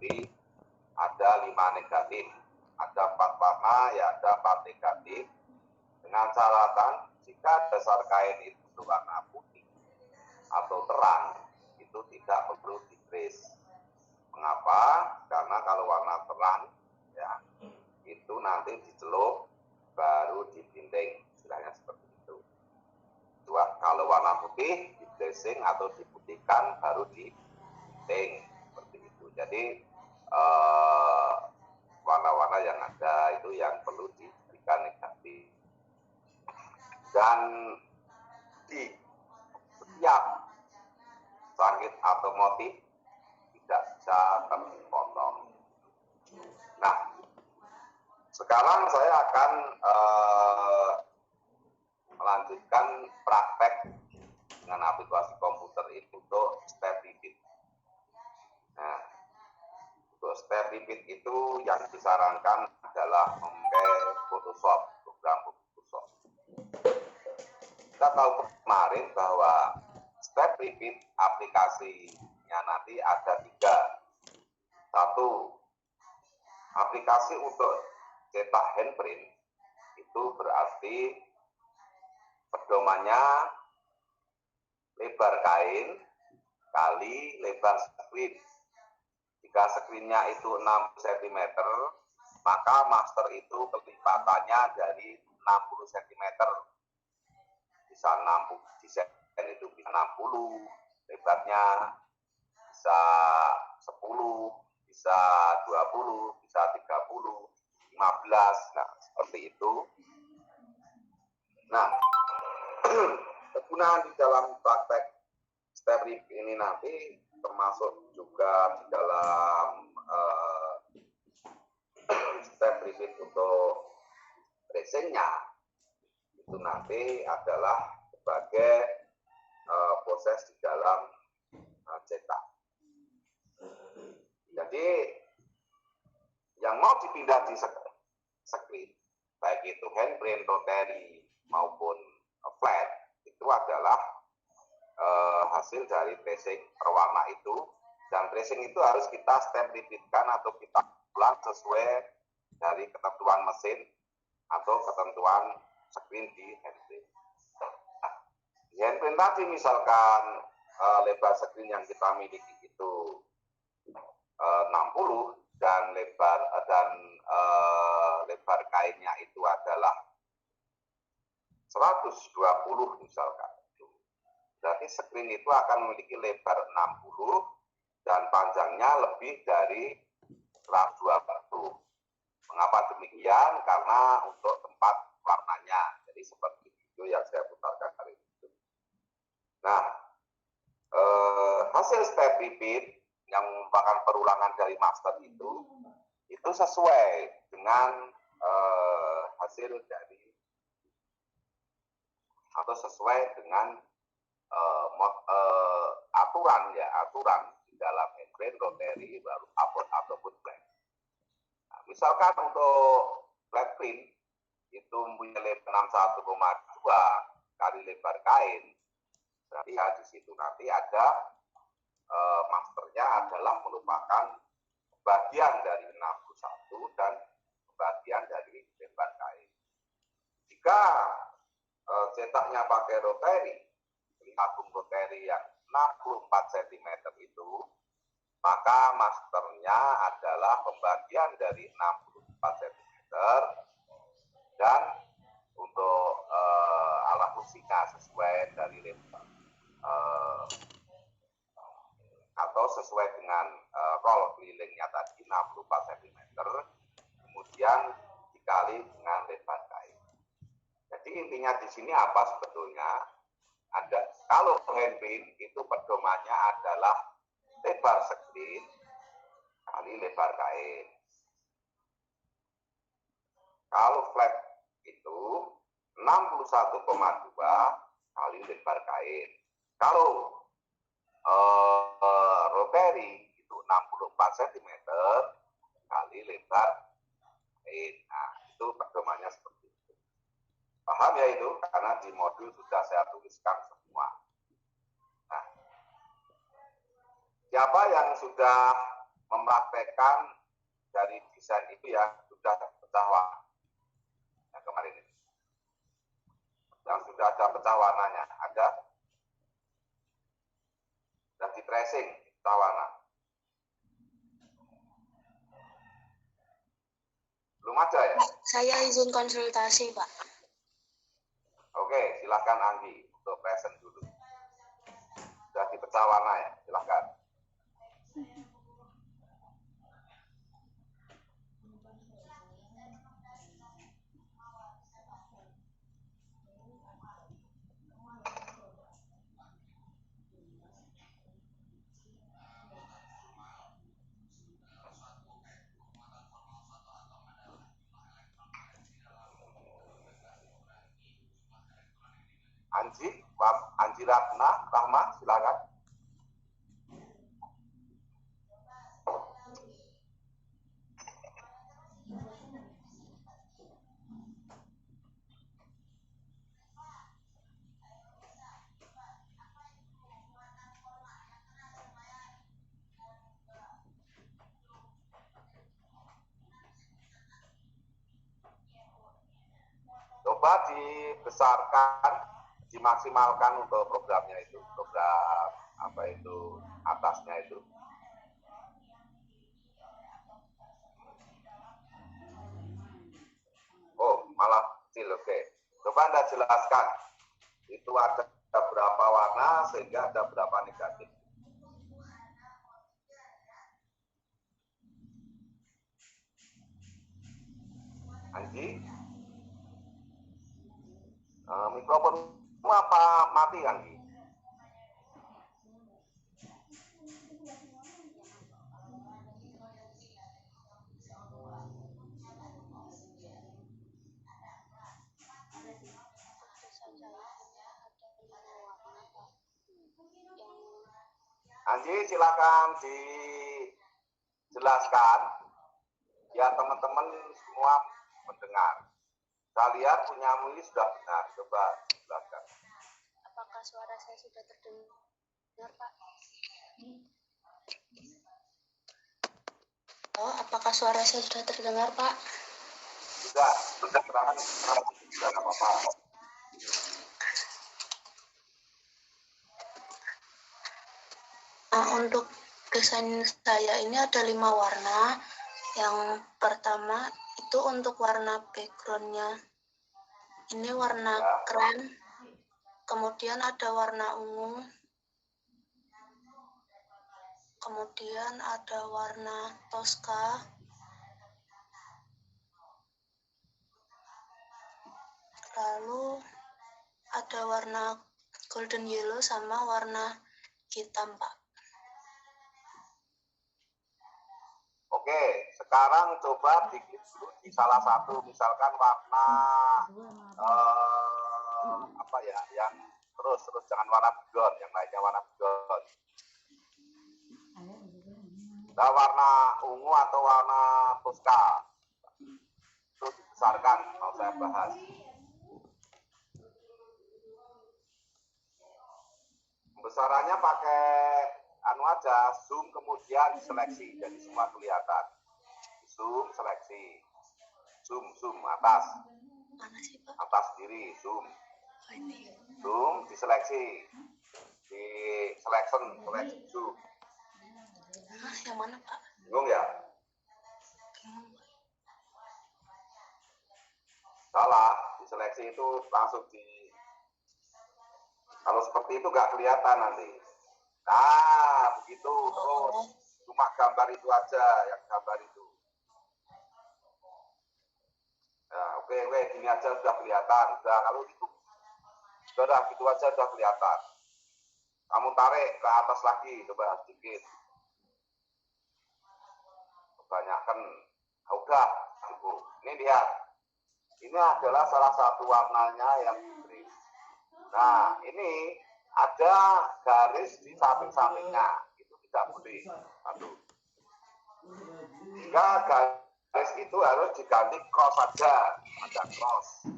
nanti ada 5 negatif, ada 4 warna, ya ada 4 negatif. Dengan catatan jika dasar kain itu berwarna putih atau terang, itu tidak perlu di-trace. Mengapa? Karena kalau warna terang, ya itu nanti dicelup baru dipinting, istilahnya seperti itu. Kalau warna putih di tracing atau diputihkan baru dipinting, seperti itu. Jadi warna-warna yang ada itu yang perlu diberikan negatif. Dan di setiap sangkit atau motif tidak bisa terpotong. Nah, sekarang saya akan melanjutkan praktek dengan aplikasi komputer ini untuk step repeat. Nah, untuk step repeat itu yang disarankan adalah memakai Photoshop, program Photoshop. Kita tahu kemarin bahwa step repeat aplikasinya nanti ada 3. 1, aplikasi untuk cetak handprint itu berarti pedomannya lebar kain kali lebar screen. Jika screennya itu 60 cm, maka master itu kelipatannya dari 60 cm. Bisa 60 desain itu bisa 60, lebarnya bisa 10, bisa 20, bisa 30, 15, nah seperti itu. Nah, kegunaan di dalam praktek step repeat ini nanti termasuk juga di dalam step repeat untuk tracingnya itu nanti adalah sebagai proses di dalam cetak. Jadi yang mau dipindah di screen, baik itu handprint, rotary maupun flat, itu adalah hasil dari tracing perwarna itu, dan tracing itu harus kita step repeatkan atau kita ulang sesuai dari ketentuan mesin atau ketentuan screen di handprint. Nah, di handprint tadi misalkan lebar screen yang kita miliki itu 60 dan lebar kainnya itu adalah 120 misalkan. Berarti screen itu akan memiliki lebar 60 dan panjangnya lebih dari 120. Mengapa demikian? Karena untuk tempat warnanya. Jadi seperti video yang saya putarkan kali ini. Nah, hasil step repeat yang merupakan perulangan dari master itu sesuai dengan hasil dari atau sesuai dengan aturan di dalam handprint, rotary, baru upload ataupun flat. Nah, misalkan untuk flat print itu punya lebar 61,2 kali lebar kain, berarti ya di situ nanti ada masternya adalah merupakan bagian dari 61 dan bagian dari lebar kain. Jika cetaknya pakai rotary, tabung rotary yang 64 cm itu, maka masternya adalah pembagian dari 64 cm dan untuk alat musiknya sesuai dari lebar atau sesuai dengan roll kelilingnya tadi 64 cm, kemudian dikali dengan lebar kain. Jadi intinya di sini apa sebetulnya? Kalau handprint itu pedomannya adalah lebar screen kali lebar kain. Kalau flat itu 61,2 kali lebar kain. Kalau rotary itu 64 cm kali lebar kain. Nah, itu pedomannya seperti itu. Paham ya itu? Karena di modul sudah saya tuliskan semua. Nah, siapa yang sudah mempraktekkan dari desain itu ya sudah pecah warna. Yang kemarin ini. Yang sudah ada pecah warnanya, ada. Dan di tracing pecah warna. Belum ada ya? Pak, saya izin konsultasi, Pak. Oke, silakan Anggi untuk present dulu. Sudah dipecah warna ya, silakan. Anji Rahma, silakan. Coba dibesarkan, dimaksimalkan untuk programnya itu, program apa itu atasnya itu. Oh, malah kecil, oke. Coba Anda jelaskan, itu ada berapa warna sehingga ada berapa negatif. Anji? Mikrofonmu apa mati, Anggi? Anji, silakan dijelaskan. Ya, teman-teman semua mendengar. Saya lihat punyamu ini sudah benar. Coba jelaskan. Apakah suara saya sudah terdengar, Pak? Oh, apakah suara saya sudah terdengar, Pak? Sudah terangkan, sudah apa-apa. Nah, untuk desain saya ini ada 5 warna. Yang pertama itu untuk warna backgroundnya. Ini warna krem. Kemudian ada warna ungu. Kemudian ada warna toska. Lalu ada warna golden yellow sama warna hitam, Pak. Oke, sekarang coba bikin dulu di salah satu, misalkan warna apa ya, yang terus jangan warna background, yang lainnya warna background. Nah, warna ungu atau warna toska itu dibesarkan, mau saya bahas. Besarannya pakai anu aja, zoom kemudian seleksi, jadi semua kelihatan. Zoom seleksi, zoom atas, atas kiri, zoom, diseleksi, di selection zoom. Yang mana, Pak? Bingung ya? Salah, diseleksi itu langsung kalau seperti itu nggak kelihatan nanti. Nah, begitu terus. Cuma gambar itu aja, yang gambar itu. Nah, oke, gini aja sudah kelihatan. Udah, kalau itu, sudah gitu aja sudah kelihatan. Kamu tarik ke atas lagi, coba sedikit. Kebanyakan, udah, cukup. Ini lihat. Ini adalah salah satu warnanya yang putih. Nah, ini ada garis di samping-sampingnya, itu tidak boleh. Satu. Jika garis itu harus diganti cross saja, ada cross.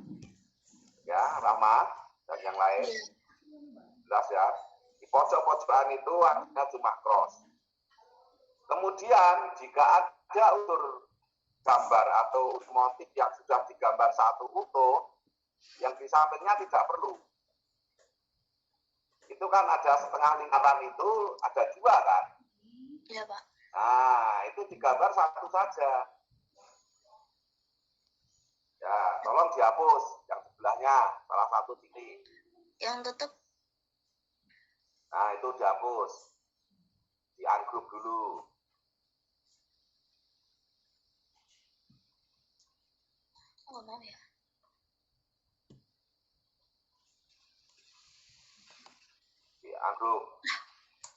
Ya, Rahma dan yang lain. Jelas ya. Di pojok-pojokan itu artinya cuma cross. Kemudian jika ada unsur gambar atau motif yang sudah digambar satu utuh, yang di sampingnya tidak perlu. Itu kan ada setengah lingkaran itu ada dua kan? Iya, Pak. Nah, itu digambar satu saja. Ya, tolong dihapus yang sebelahnya, salah satu titik. Yang tetap. Nah, itu dihapus. Di ungroup dulu. Oh, mau ya. Di ungroup.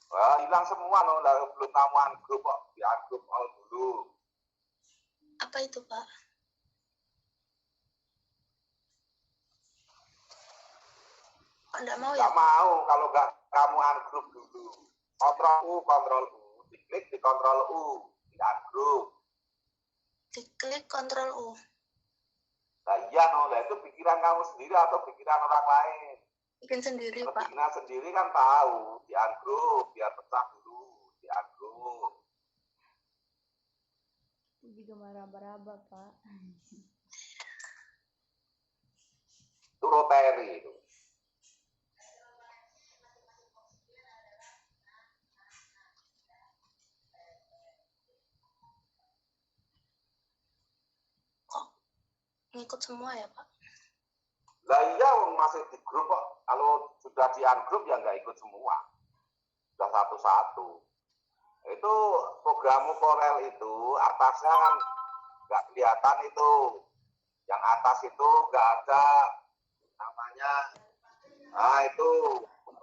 Wah, hilang semua loh, belum kamu ungroup kok. Di ungroup all dulu. Apa itu, Pak? Kok enggak mau ya? Enggak mau kalau enggak kamu ungroup dulu. Kontrol U. Diklik di kontrol U. Di ungroup. Diklik kontrol U. Nah iya no, itu pikiran kamu sendiri atau pikiran orang lain? Bikin sendiri, kalau Pak. bikinan sendiri kan tahu, di ungroup, biar pecah dulu, di ungroup. Itu juga meraba-raba, Pak. Itu rotary itu. Ngikut semua ya, Pak? Lah iya, masih di grup kok. Kalau sudah di ungroup ya nggak ikut semua. Sudah satu-satu. Itu program Corel itu atasnya kan nggak kelihatan itu. Yang atas itu nggak ada namanya. Nah itu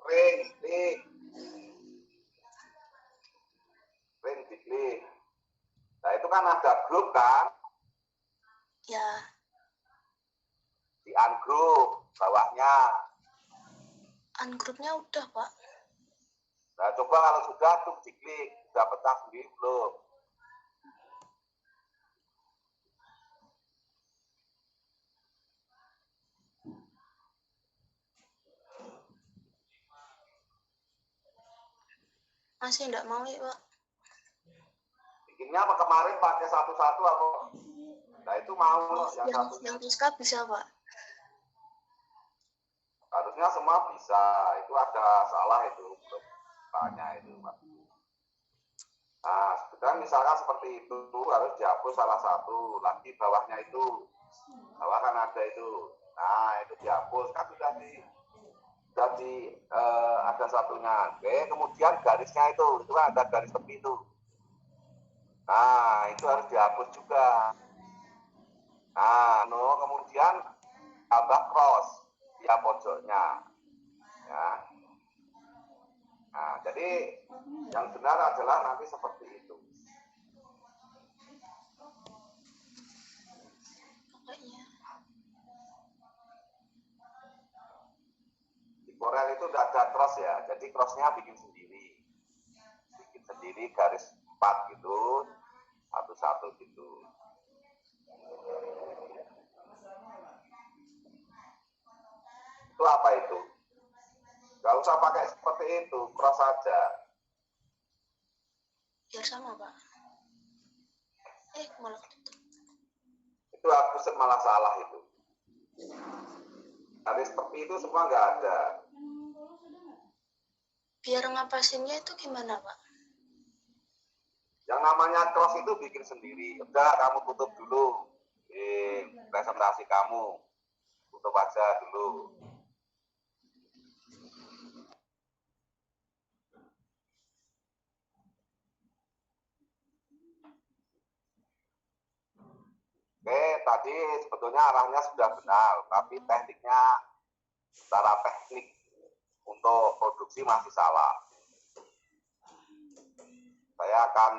ring diklik. Nah itu kan ada grup kan? Ya. Di ungroup bawahnya. Ungroupnya udah, Pak. Nah coba kalau sudah tuh diklik, sudah pecah sendiri belum? Masih enggak mau ya, Pak? Bikinnya apa kemarin pakai satu-satu apa? Nah itu mau yang satunya. Yang Tuska bisa, Pak? Harusnya semua bisa. Itu ada salah itu tanya itu, Pak. Nah, sekarang misalkan seperti itu harus dihapus salah satu, lagi bawahnya itu, bawah kan ada itu. Nah itu dihapus kan sudah ada satunya. Oke, kemudian garisnya itu kan ada garis tepi itu. Nah itu harus dihapus juga. Nah, kemudian tambah cross di pojoknya. Ya. Nah, jadi yang benar adalah nanti seperti itu. Di Corel itu udah ada cross ya, jadi crossnya bikin sendiri garis 4 gitu, satu-satu gitu. Itu apa itu? Gak usah pakai seperti itu, cross saja. Ya sama, Pak. Malah tutup. Itu aku malah salah itu. Garis tepi itu semua nggak ada. Biar ngapasinnya itu gimana, Pak? Yang namanya cross itu bikin sendiri. Udah, kamu tutup dulu di presentasi kamu. Tutup aja dulu. Oke, tadi sebetulnya arahnya sudah benar, tapi tekniknya secara teknik untuk produksi masih salah. Saya akan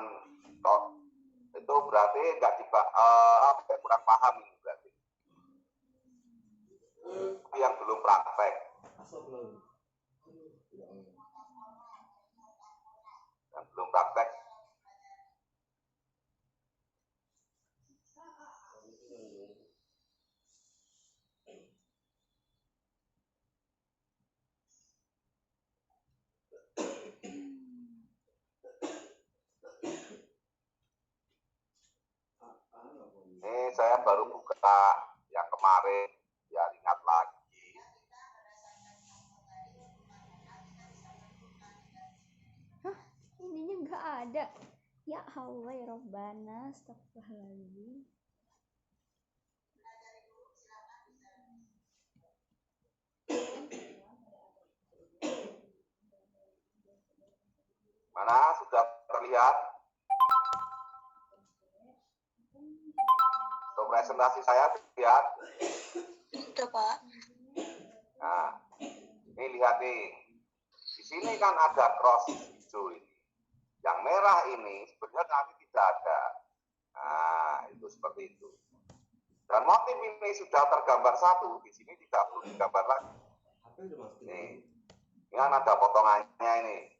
itu berarti nggak kurang paham ini berarti. Tapi yang belum praktek. Yang belum praktek. kemarin, biar ingat lagi. Hah, ininya nggak ada. Ya Allah ya Robbana, astagfirullahaladzim. Mana sudah terlihat? Untuk presentasi saya lihat. Sudah, Pak. Nah, ini lihat nih. Di sini kan ada cross hijau ini. Yang merah ini sebenarnya nanti tidak ada. Nah, itu seperti itu. Dan motif ini sudah tergambar satu, di sini tidak perlu digambar lagi. Nih, ini kan ada potongannya ini.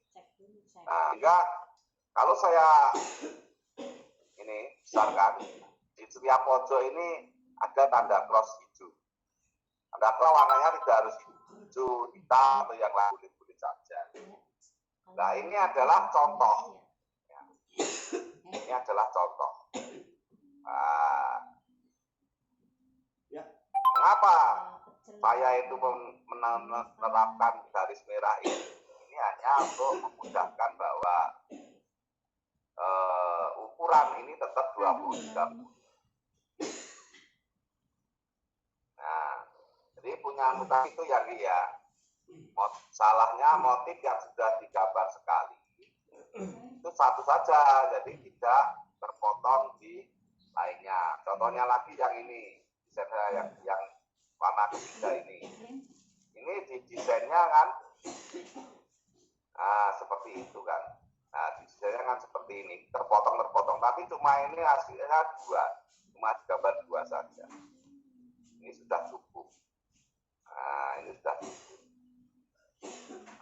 Nah, sehingga kalau saya ini besarkan, di setiap pojok ini ada tanda cross hijau. Tanda cross warnanya tidak harus hijau, hitam, atau yang lain boleh-boleh saja. Nah, ini adalah contoh. Ini adalah contoh. Nah, mengapa saya itu menerapkan garis merah ini? Ini hanya untuk memudahkan bahwa ukuran ini tetap 20-30. Nah, jadi punya mutasi itu ya, ya. Salahnya motif yang sudah digambar sekali itu satu saja, jadi tidak terpotong di lainnya. Contohnya lagi yang ini, desain saya yang warna ketiga ini di desainnya kan, nah seperti itu kan. Nah desainnya kan seperti ini, terpotong, tapi cuma ini hasilnya cuma gambar dua saja. Ini sudah cukup. Nah ini sudah cukup.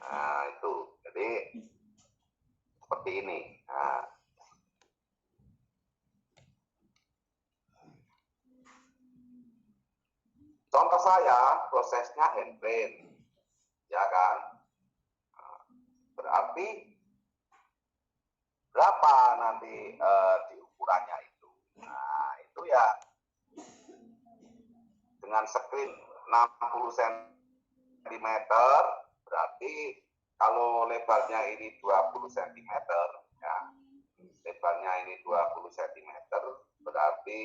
Nah itu, jadi seperti ini. Nah, contoh saya prosesnya handprint, ya kan? Nah, berarti berapa nanti di ukurannya itu? Nah itu ya dengan screen 60 cm, berarti kalau lebarnya ini 20 cm, ya, lebarnya ini 20 cm, berarti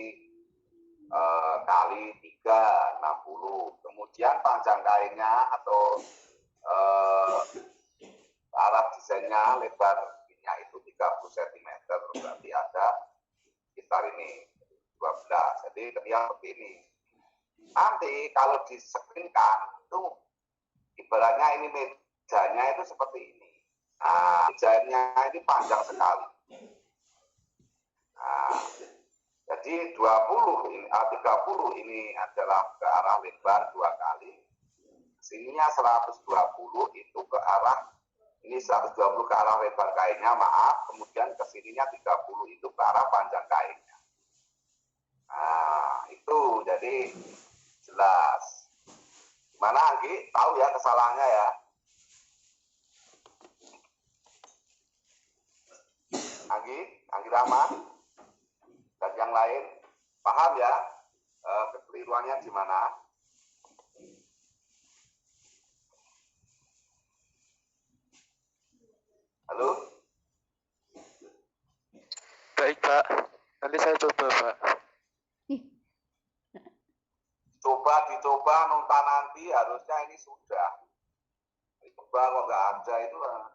kali 3, 60. Kemudian panjang kainnya atau arah desainnya, lebarnya itu 30 cm, berarti ada sekitar ini 12. Jadi ketika seperti ini. Nanti kalau di-screenkan itu ibaratnya ini mejanya itu seperti ini. Nah, mejanya ini panjang sekali. Nah, jadi 20 ini, 30 ini adalah ke arah lebar 2 kali. Sininya 120 itu ke arah, ini 120 ke arah lebar kainnya, maaf. Kemudian ke sininya 30 itu ke arah panjang kainnya. Nah, itu jadi jelas. Gimana Anggi? Tahu ya kesalahannya ya? Anggi Rahman dan yang lain paham ya kekeliruannya di mana? Halo? Baik Pak, nanti saya coba Pak. Dicoba nonton nanti harusnya ini sudah. Coba kok nggak ada itu lah.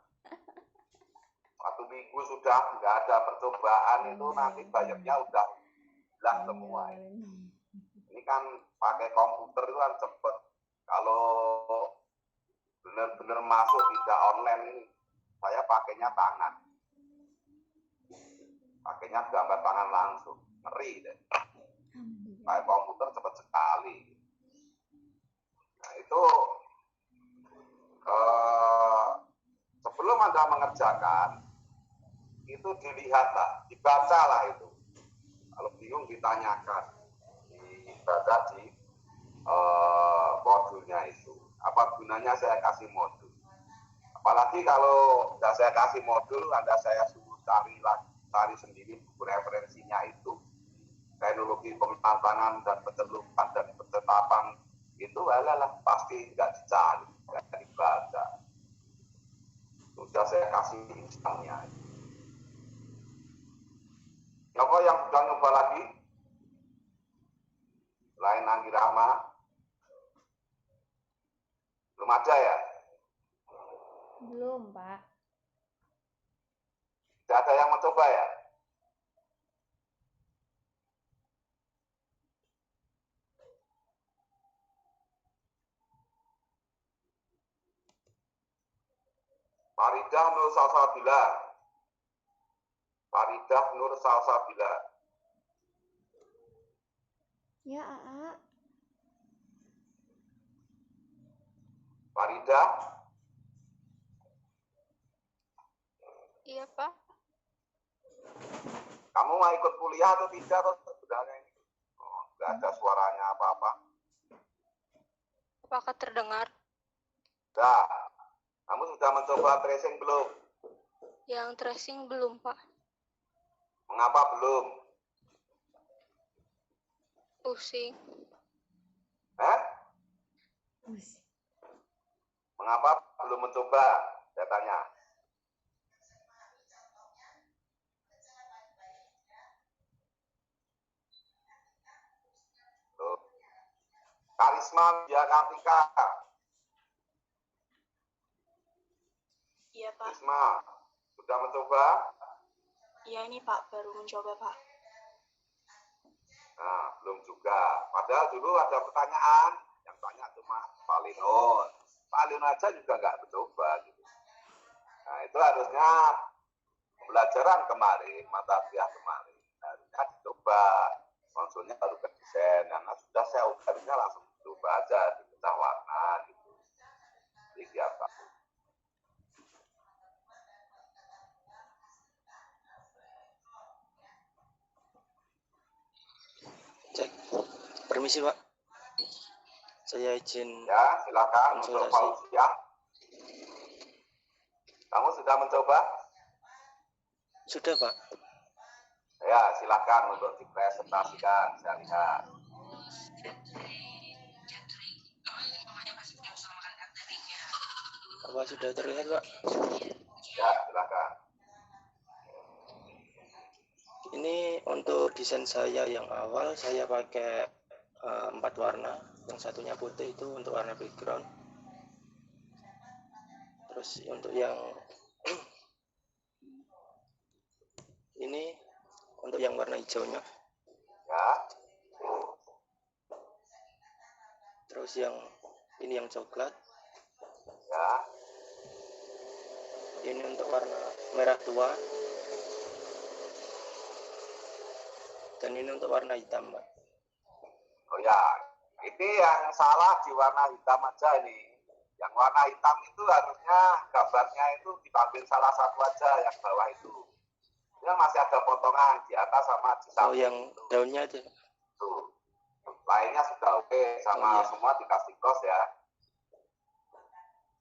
1 minggu sudah nggak ada percobaan itu nanti banyaknya udah hilang semua. Ini kan pakai komputer itu kan cepet. Kalau benar-benar masuk tidak online ini, saya pakainya tangan. Pakainya gambar tangan langsung, ngeri deh. Pakai komputer cepat sekali. Nah itu sebelum Anda mengerjakan itu dilihatlah, dibacalah itu. Kalau bingung ditanyakan, dibaca di modulnya itu. Apa gunanya saya kasih modul? Apalagi kalau sudah saya kasih modul, Anda saya suruh cari sendiri buku referensinya itu, teknologi pematangan dan pencelupan dan setapan itu adalah pasti nggak dicari, nggak dibaca. Sudah saya kasih instannya. Siapa yang sudah nyoba lagi? Selain Anggi Rahma? Belum ada ya? Belum, Pak. Tidak ada yang mencoba ya? Faridah Nur Salsabila. Faridah Nur Salsabila. Ya, AA. Faridah? Iya, Pak. Kamu mau ikut kuliah atau tidak? Atau sebenarnya ini? Oh, nggak ada suaranya apa-apa. Apakah terdengar? Nah, kamu sudah mencoba tracing belum? Yang tracing belum, Pak. Mengapa belum? Pusing. Mengapa belum mencoba? Saya tanya. Tuh. Karisma Widya Kartika. Iya, Pak. Karisma, sudah mencoba? Iya, ini Pak, baru mencoba, Pak. Nah, belum juga. Padahal dulu ada pertanyaan, yang tanya cuma Pak Linun. Pak Linun aja juga nggak mencoba. Gitu. Nah, itu harusnya pembelajaran kemarin, mata kuliah kemarin. Harusnya dicoba. Maksudnya baru ke desain. Karena sudah saya harusnya langsung coba aja, dipecah warna. Gitu. Jadi biar tahu. Cek. Permisi, Pak. Saya izin. Ya, silakan untuk Fauziah. Kamu sudah mencoba? Sudah, Pak. Ya, silakan untuk dipresentasikan. Saya lihat. Apa sudah terlihat, Pak? Ya, silakan. Ini untuk desain saya yang awal, saya pakai 4 warna. Yang satunya putih itu untuk warna background. Terus untuk yang ini untuk yang warna hijaunya. Ya. Terus yang ini yang coklat. Ya. Ini untuk warna merah tua. Dan ini untuk warna hitam, Pak. Oh ya, ini yang salah di warna hitam aja ini. Yang warna hitam itu harusnya gambarnya itu diambil salah satu aja yang bawah itu. Dia masih ada potongan di atas sama di samping. Oh, yang itu. daunnya aja. Tuh. Lainnya sudah oke, sama iya. semua dikasih kos ya.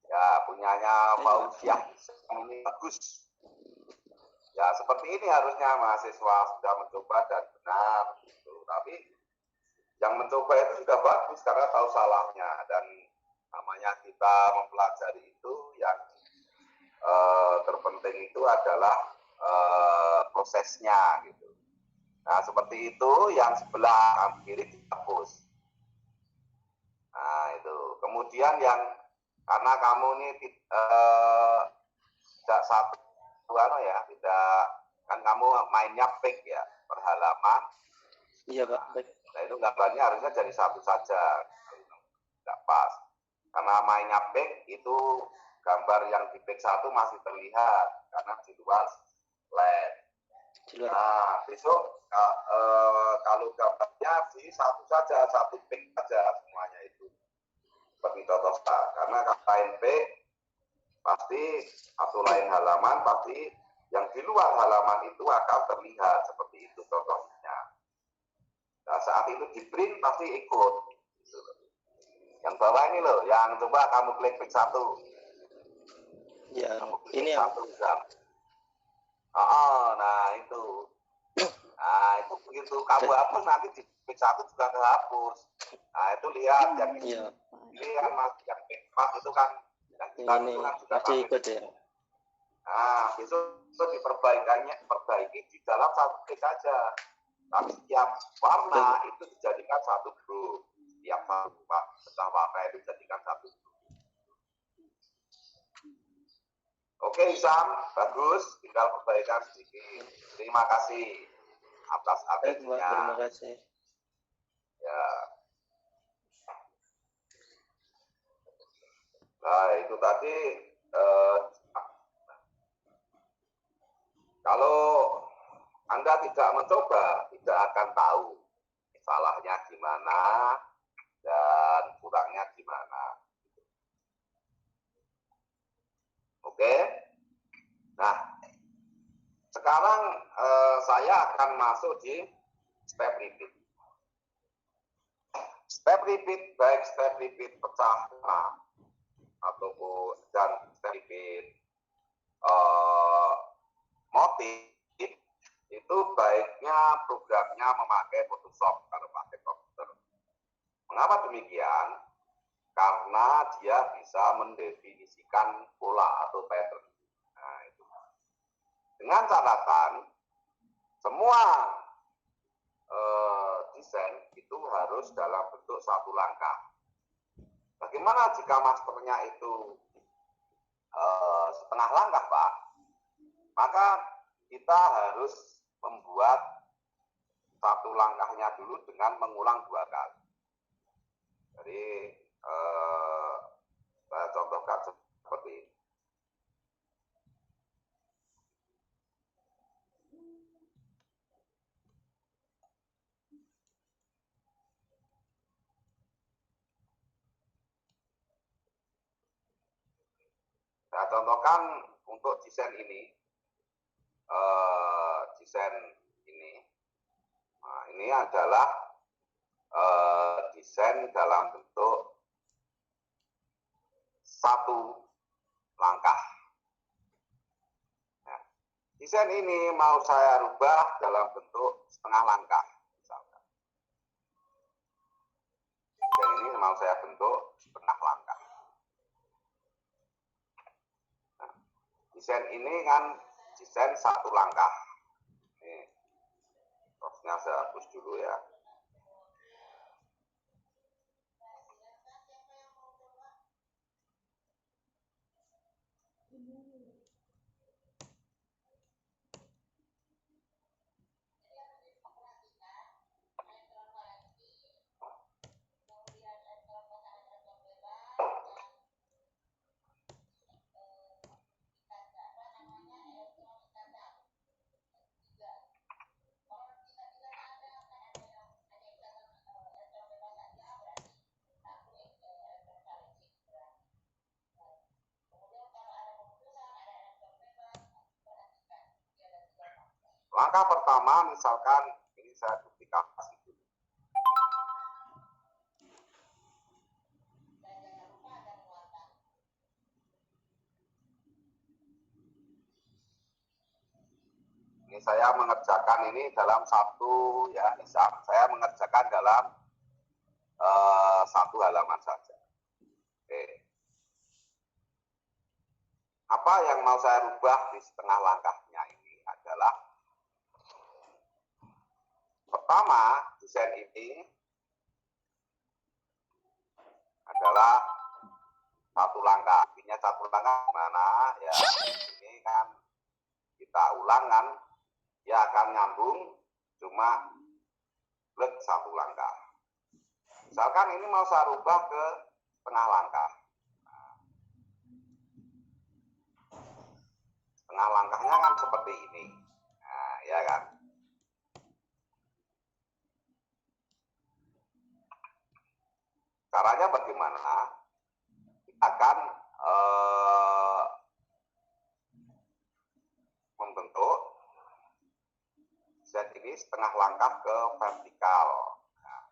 Ya, punyanya Fauziah ini bagus. Ya, seperti ini harusnya mahasiswa sudah mencoba dan benar. Gitu. Tapi yang mencoba itu sudah bagus karena tahu salahnya. Dan namanya kita mempelajari itu yang terpenting itu adalah prosesnya. Gitu. Nah, seperti itu yang sebelah kiri dihapus. Nah, itu. Kemudian yang karena kamu ini tidak satu ya, tidak kan kamu mainnya pick ya per halaman. Iya, Pak. Baik. Nah, itu gambarnya harusnya jadi satu saja, tidak pas. Karena mainnya pick itu gambar yang di pick satu masih terlihat karena di luar LED. Nah, besok kalau gambarnya di satu saja, satu pick saja semuanya itu seperti contoh karena lain pick pasti satu lain halaman pasti yang di luar halaman itu akan terlihat seperti itu contohnya. Nah, saat itu di print pasti ikut. Yang bawah ini loh, yang coba kamu klik pick satu. Ya, ini yang satu misalnya. Oh, nah itu. Nah, itu begitu kamu hapus nanti di P1 juga kehapus. Nah itu lihat yang Iya. ini kan mas yang P4 itu kan yang kita Ini itu kan sudah masih pakai. ikut ya. Nah itu diperbaiki di dalam satu klik saja. Tapi setiap warna itu dijadikan satu grup. Setiap satu warna itu dijadikan satu grup. Oke Isam, bagus. Tinggal perbaikan sedikit. Terima kasih atas Baik, Pak. atensinya. Terima kasih. Ya. Nah itu tadi kalau Anda tidak mencoba, tidak akan tahu salahnya di mana dan kurangnya di mana. Oke. Nah, sekarang saya akan masuk di step repeat. Step repeat baik step repeat pecah ataupun dan step repeat motif itu baiknya programnya memakai Photoshop kalau pakai komputer. Mengapa demikian? Karena dia bisa mendefinisikan pola atau pattern. Nah, itu. Dengan catatan semua desain itu harus dalam bentuk satu langkah. Bagaimana jika masternya itu setengah langkah, Pak? Maka kita harus membuat satu langkahnya dulu dengan mengulang 2 kali. Jadi saya contohkan seperti ini. Saya contohkan untuk desain ini. Nah, ini adalah desain dalam bentuk satu langkah. Nah, desain ini mau saya rubah dalam bentuk setengah langkah, misalkan. Desain ini mau saya bentuk setengah langkah. Nah, desain ini kan desain satu langkah. Ini terusnya saya hapus dulu ya. Langkah pertama, misalkan ini saya duplikasi dulu. Ini saya mengerjakan ini dalam satu ya, saya mengerjakan dalam satu halaman saja. Oke. Apa yang mau saya rubah di setengah langkahnya ini adalah pertama, desain ini adalah satu langkah. Artinya satu langkah gimana? Ya, ini kan kita ulang kan, dia akan nyambung cuma klik satu langkah. Misalkan ini mau saya rubah ke setengah langkah. Setengah langkahnya kan seperti ini. Nah, ya kan? Caranya bagaimana? Kita akan membentuk desain ini setengah langkah ke vertikal. Nah,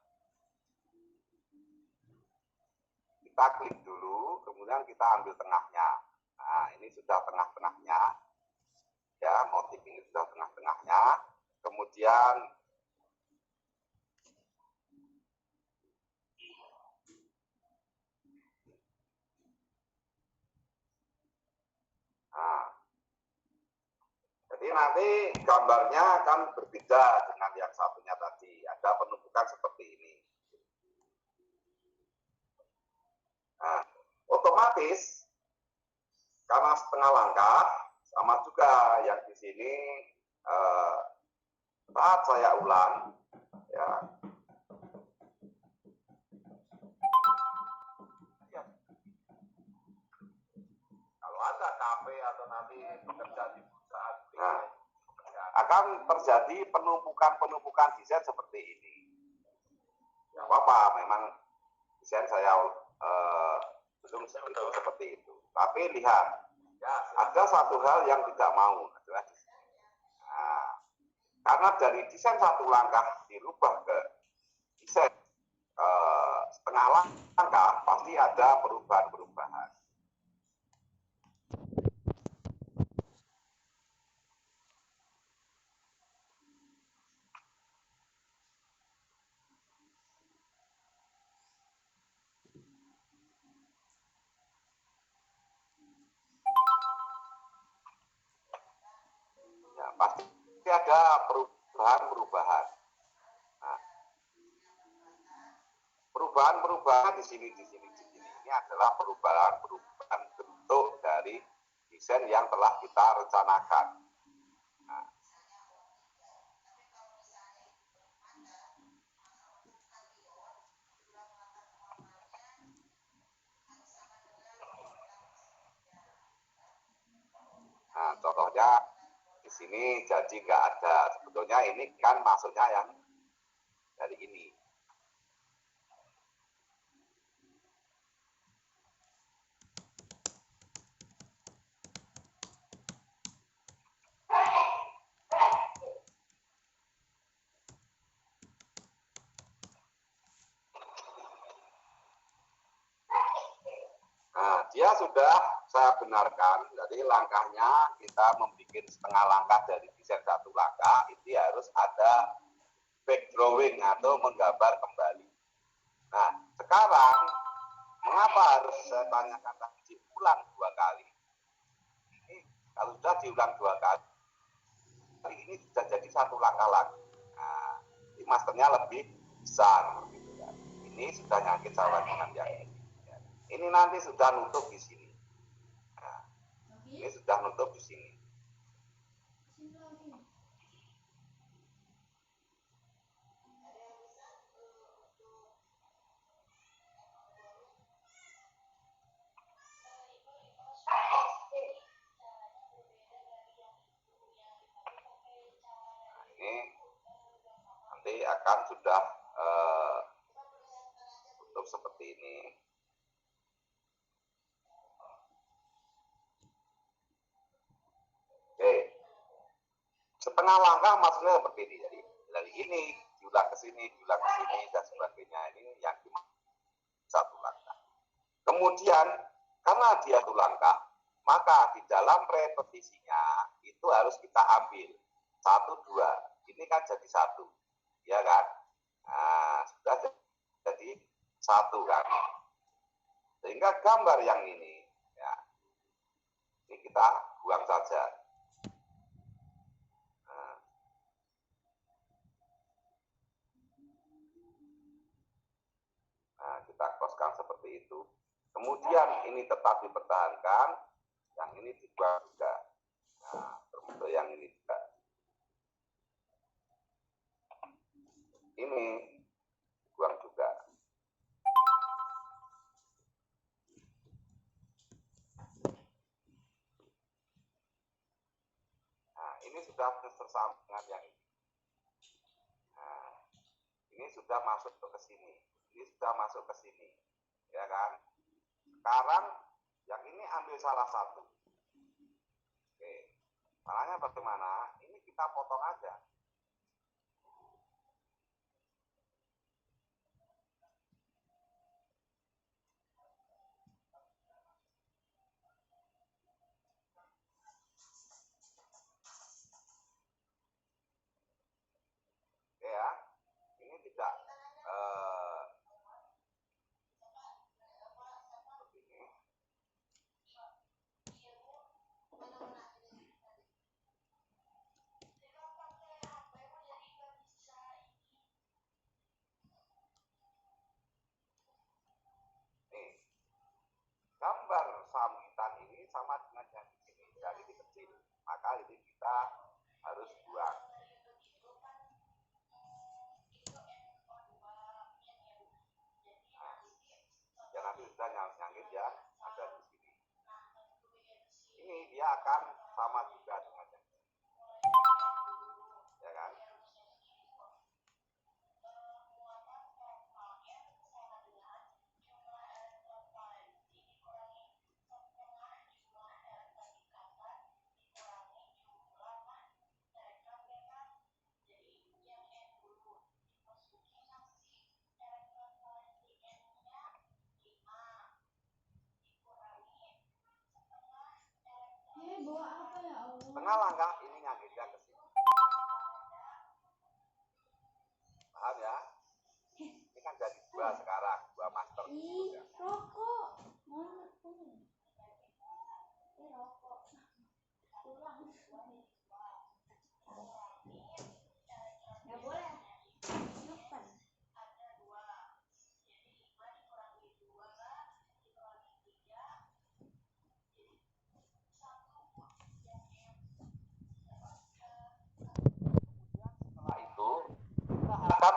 kita klik dulu, kemudian kita ambil tengahnya. Nah, ini sudah tengah-tengahnya. Ya, motif ini sudah tengah-tengahnya. Kemudian nanti gambarnya akan berbeda dengan yang satunya tadi. Ada penumpukan seperti ini. Nah, otomatis karena setengah langkah, sama juga yang di sini saat saya ulang, ya. Kalau ada kafe atau nanti bekerja di perusahaan, nah, akan terjadi penumpukan desain seperti ini. Ya apa-apa, memang desain saya belum seperti itu. Tapi lihat, ya, ada satu hal yang tidak mau adalah di sini. Nah, karena dari desain satu langkah dirubah ke desain setengah langkah, pasti ada perubahan-perubahan. Ya, pasti ada perubahan-perubahan. Nah, perubahan-perubahan di sini. Ini adalah perubahan bentuk dari desain yang telah kita rencanakan. Nah, contohnya di sini janji nggak ada. Sebetulnya ini kan maksudnya yang dari ini. Nah, dia sudah saya benarkan, jadi langkahnya kita membuat setengah langkah dari desain satu langkah, itu harus ada back drawing atau menggambar kembali. Nah, sekarang mengapa harus saya tanyakan tadi diulang 2 kali? Ini kalau sudah diulang 2 kali, ini sudah jadi satu langkah lagi. Nah, ini masternya lebih besar. Gitu kan. Ini sudah nyangkit sama dengan yang ini. Ini nanti sudah nutup di sini. Nah, ini sudah nutup di sini. Nah, ini nanti akan sudah tutup seperti ini. Oke, setengah langkah maksudnya seperti ini. Jadi dari ini diulang ke sini dan sebagainya. Ini yang satu langkah. Kemudian karena dia satu langkah, maka di dalam repetisinya itu harus kita ambil 1, 2. Ini kan jadi 1, ya kan? Nah, sudah jadi 1 kan. Sehingga gambar yang ini, ya, ini kita buang saja. Nah, kita koskan seperti itu. Kemudian ini tetap dipertahankan, yang ini dibuang juga. Nah, termasuk yang ini juga. Ini dibuang juga. Nah, ini sudah tersambung dengan yang ini. Nah, ini sudah masuk ke sini. Ini sudah masuk ke sini, ya kan? Sekarang yang ini ambil salah satu. Oke, caranya bagaimana? Ini kita potong aja. Oke ya, ini tidak sudah nyangkit ya, ada di sini. Ini dia akan sama juga dengan yang ini. Ya kan? Setengah langkah ini nyangkitnya ke sini. Paham ya? Ini kan jadi dua sekarang, dua master. Ya. Rokok. Rokok. Pulang. Nggak boleh. Nyupen. Setelah itu kita akan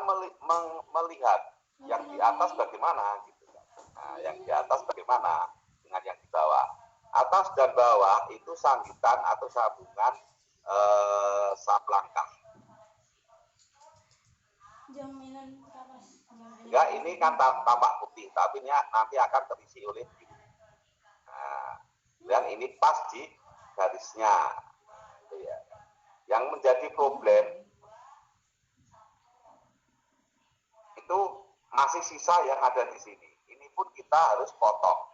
melihat yang di atas bagaimana gitu. Nah, yang di atas bagaimana dengan yang di bawah. Atas dan bawah itu sangkitan atau sambungan satu langkah. Enggak, ini kan tampak putih, tapi nanti akan terisi oleh biru. Nah, dan ini pas di garisnya. Ya. Yang menjadi problem itu masih sisa yang ada di sini. Ini pun kita harus potong.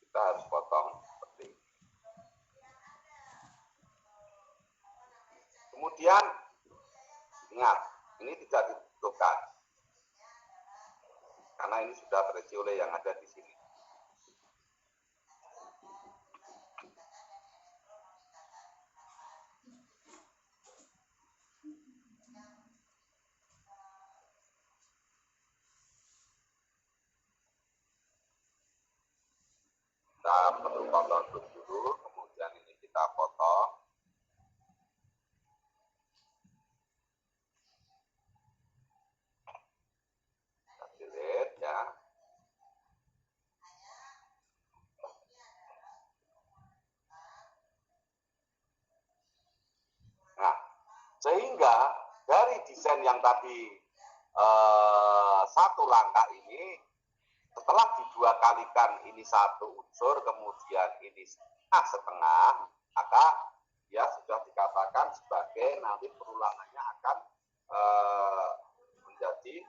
Kita harus potong seperti ini. Kemudian ingat, ini tidak ditutupkan karena ini sudah terisi oleh yang ada di sini. Kita perlu potong dulu, kemudian ini kita potong. Kita jilid ya. Nah, sehingga dari desain yang tadi satu langkah ini, setelah didua kalikan ini satu unsur, kemudian ini setengah, maka ya sudah dikatakan sebagai nanti perulangannya akan menjadi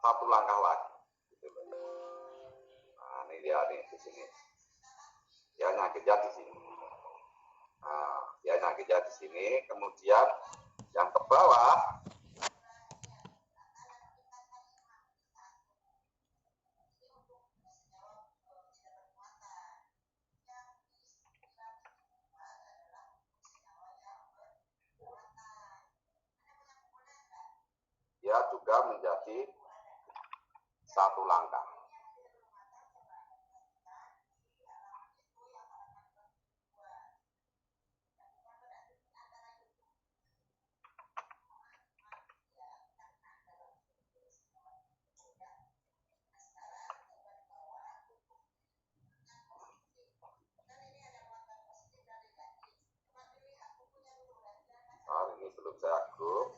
satu langkah lagi. Nah, ini dia nih di sini. Ya nyakitnya di sini. Nah, ya nyakitnya di sini. Kemudian yang ke bawah ya juga menjadi satu langkah. Nah, ini belum saya grup.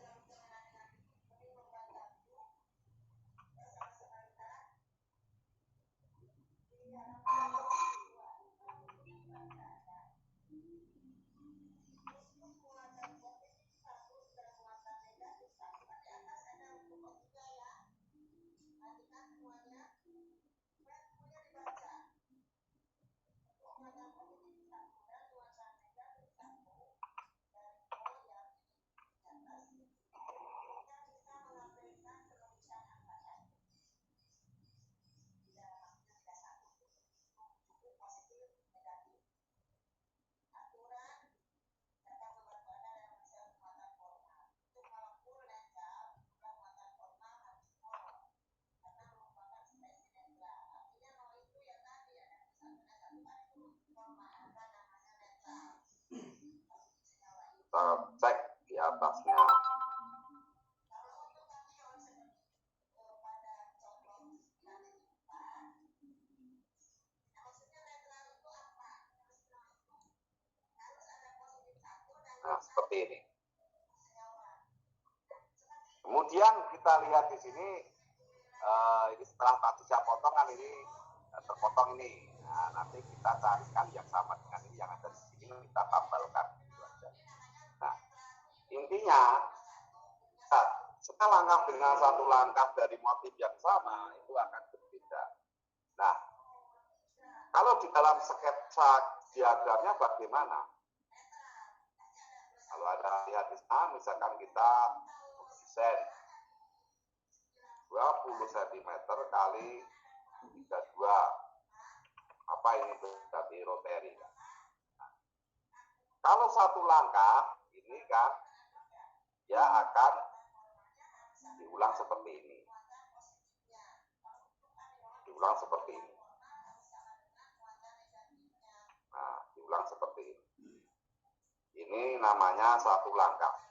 seperti ini. Kemudian kita lihat di sini, ini setelah tadi saya potong kan ini terpotong ini. Nah, nanti kita carikan yang sama dengan ini yang ada di sini, kita tambahkan. Nah, intinya setelah langkah dengan satu langkah dari motif yang sama itu akan berbeda. Nah, kalau di dalam sketsa diagramnya bagaimana? Kalau ada lihat di sana, misalkan kita desain 20 cm kali 32, apa ini berarti rotary. Nah, kalau satu langkah ini kan ya akan diulang seperti ini, diulang seperti ini. Nah, diulang seperti ini. Ini namanya satu langkah.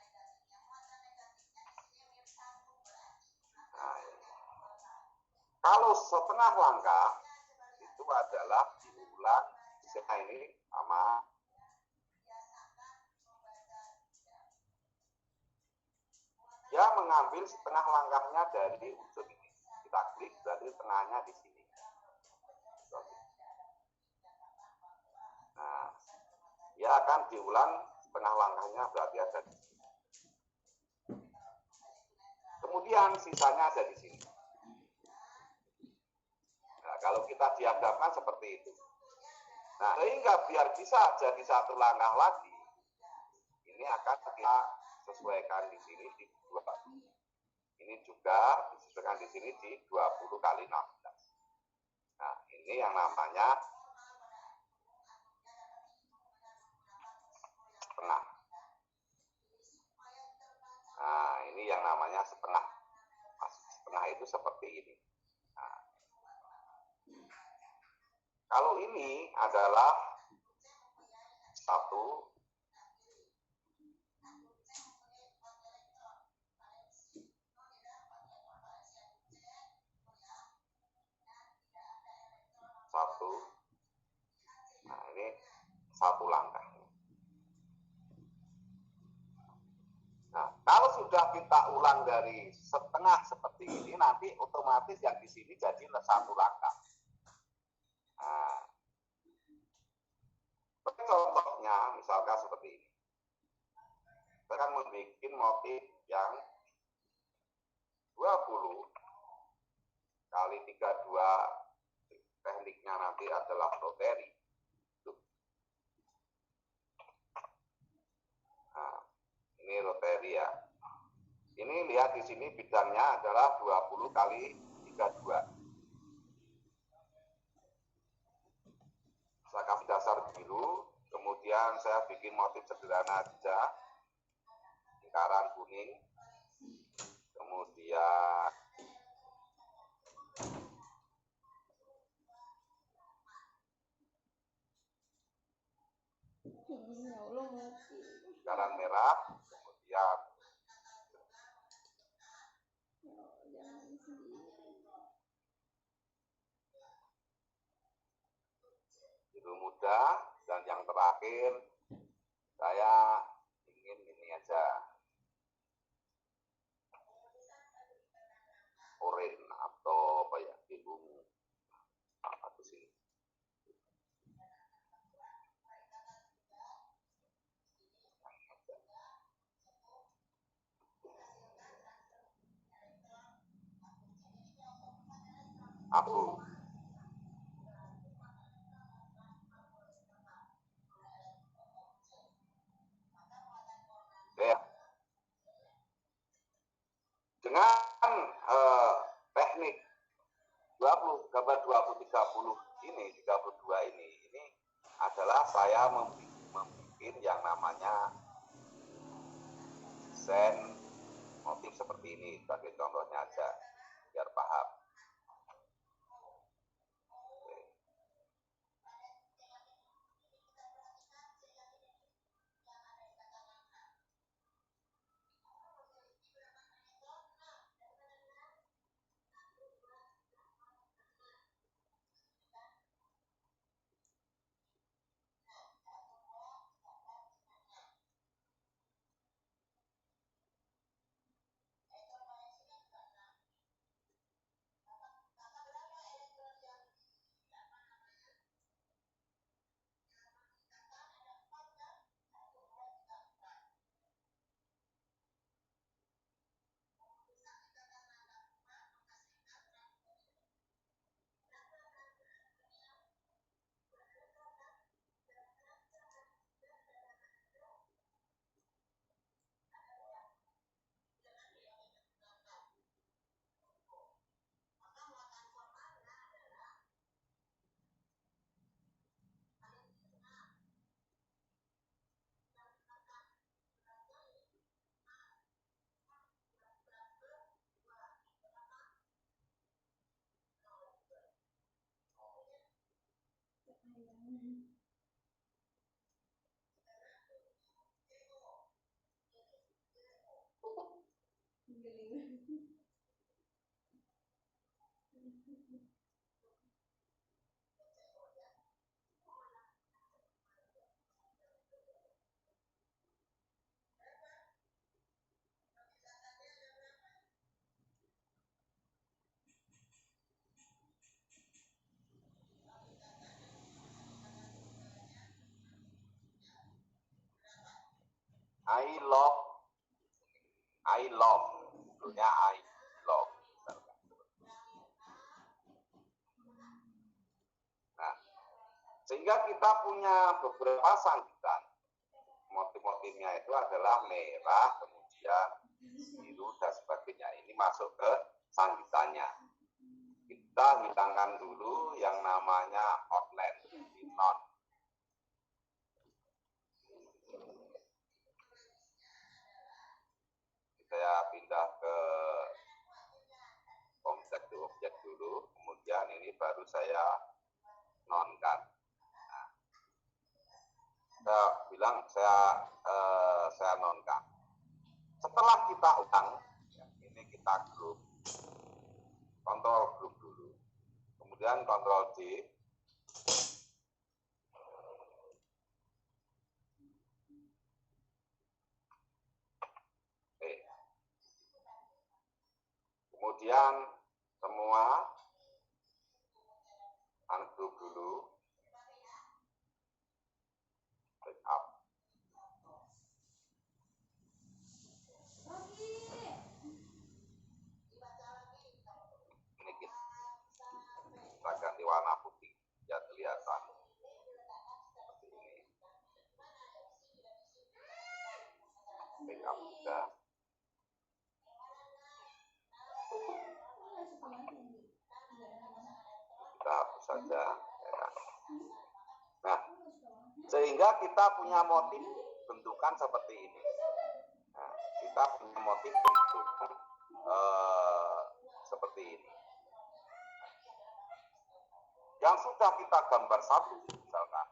Nah, kalau setengah langkah itu adalah diulang ini sama dia mengambil setengah langkahnya dari ujung ini. Kita klik berarti tengahnya di sini. Nah, dia akan diulang setengah langkahnya berarti ada di sini. Kemudian sisanya ada di sini. Nah, kalau kita diagramkan seperti itu. Nah, sehingga biar bisa jadi satu langkah lagi, ini akan kita sesuaikan di sini di 20. Ini juga disesuaikan di sini di 20 kali 16. Nah, ini yang namanya setengah. Nah, ini yang namanya setengah. Setengah itu seperti ini. Nah, kalau ini adalah satu nah ini satu langkah. Nah, kalau sudah kita ulang dari setengah seperti ini, nanti otomatis yang di sini jadi satu langkah. Nah, contohnya misalkan seperti ini. Kita akan membuat motif yang 20 kali 32, tekniknya nanti adalah rotary. Nah, ini rotary ya. Ini lihat di sini bidangnya adalah 20 kali 32. Saya kasih dasar biru, kemudian saya bikin motif sederhana aja, lingkaran kuning, kemudian lingkaran merah, kemudian biru muda, dan yang terakhir saya ingin ini aja, oranye atau apa ya, biru apa tuh sih. Abu. Ya. Dengan teknik 20 gambar 20 30 ini 32 ini adalah saya membuat yang namanya desain motif seperti ini, sebagai contohnya aja biar paham. I love, dulunya I love. Nah, sehingga kita punya beberapa sangkitan. Motif-motifnya itu adalah merah, kemudian biru dan sebagainya. Ini masuk ke sangkitannya. Kita hilangkan dulu yang namanya outline, non. Saya pindah ke objek dulu, kemudian ini baru saya nonkan. Nah, saya bilang saya nonkan. Setelah kita ulang, ini kita grup, kontrol grup dulu, kemudian kontrol D. Kemudian semua ungroup dulu, backup. Ini kita ganti warna putih, ya kelihatan seperti ini. Backup juga. Kita hapus saja. Nah, sehingga kita punya motif bentukan seperti ini. Nah, kita punya motif bentukan seperti ini. Yang sudah kita gambar satu, misalkan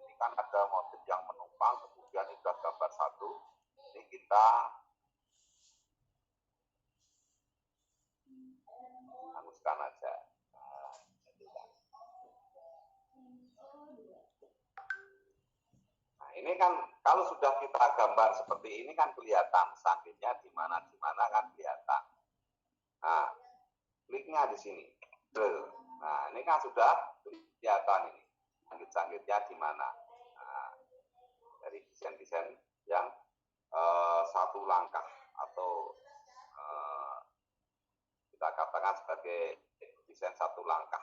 ini kan ada motif yang menumpang, kemudian ini sudah gambar satu, ini kita hapuskan aja. Nah, ini kan kalau sudah kita gambar seperti ini kan kelihatan sangkitnya di mana kan kelihatan. Nah, kliknya di sini. Nah, ini kan sudah kelihatan ini sangkit-sangkitnya di mana. Nah, dari desain-desain yang satu langkah atau kita katakan sebagai desain satu langkah,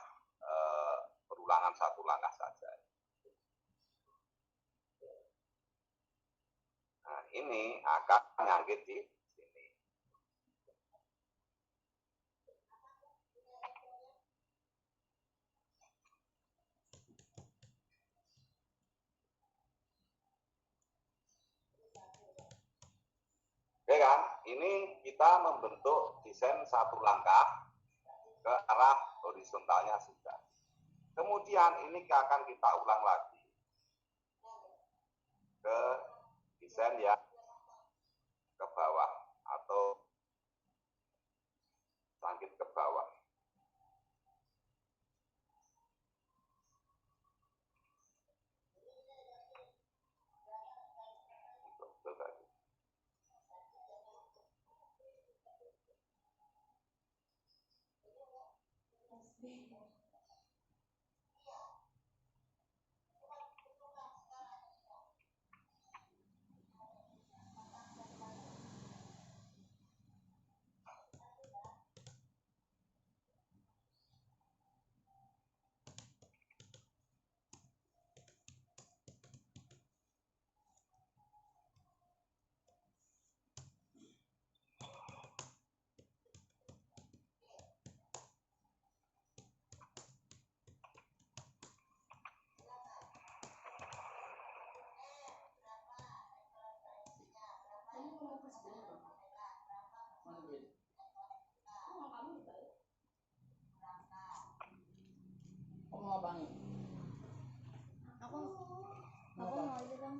perulangan satu langkah saja. Nah, ini akan nyangkit di sini. Oke kan, ini kita membentuk desain satu langkah ke arah horizontalnya sudah. Kemudian ini akan kita ulang lagi ke desain yang ke bawah atau sangkit ke bawah.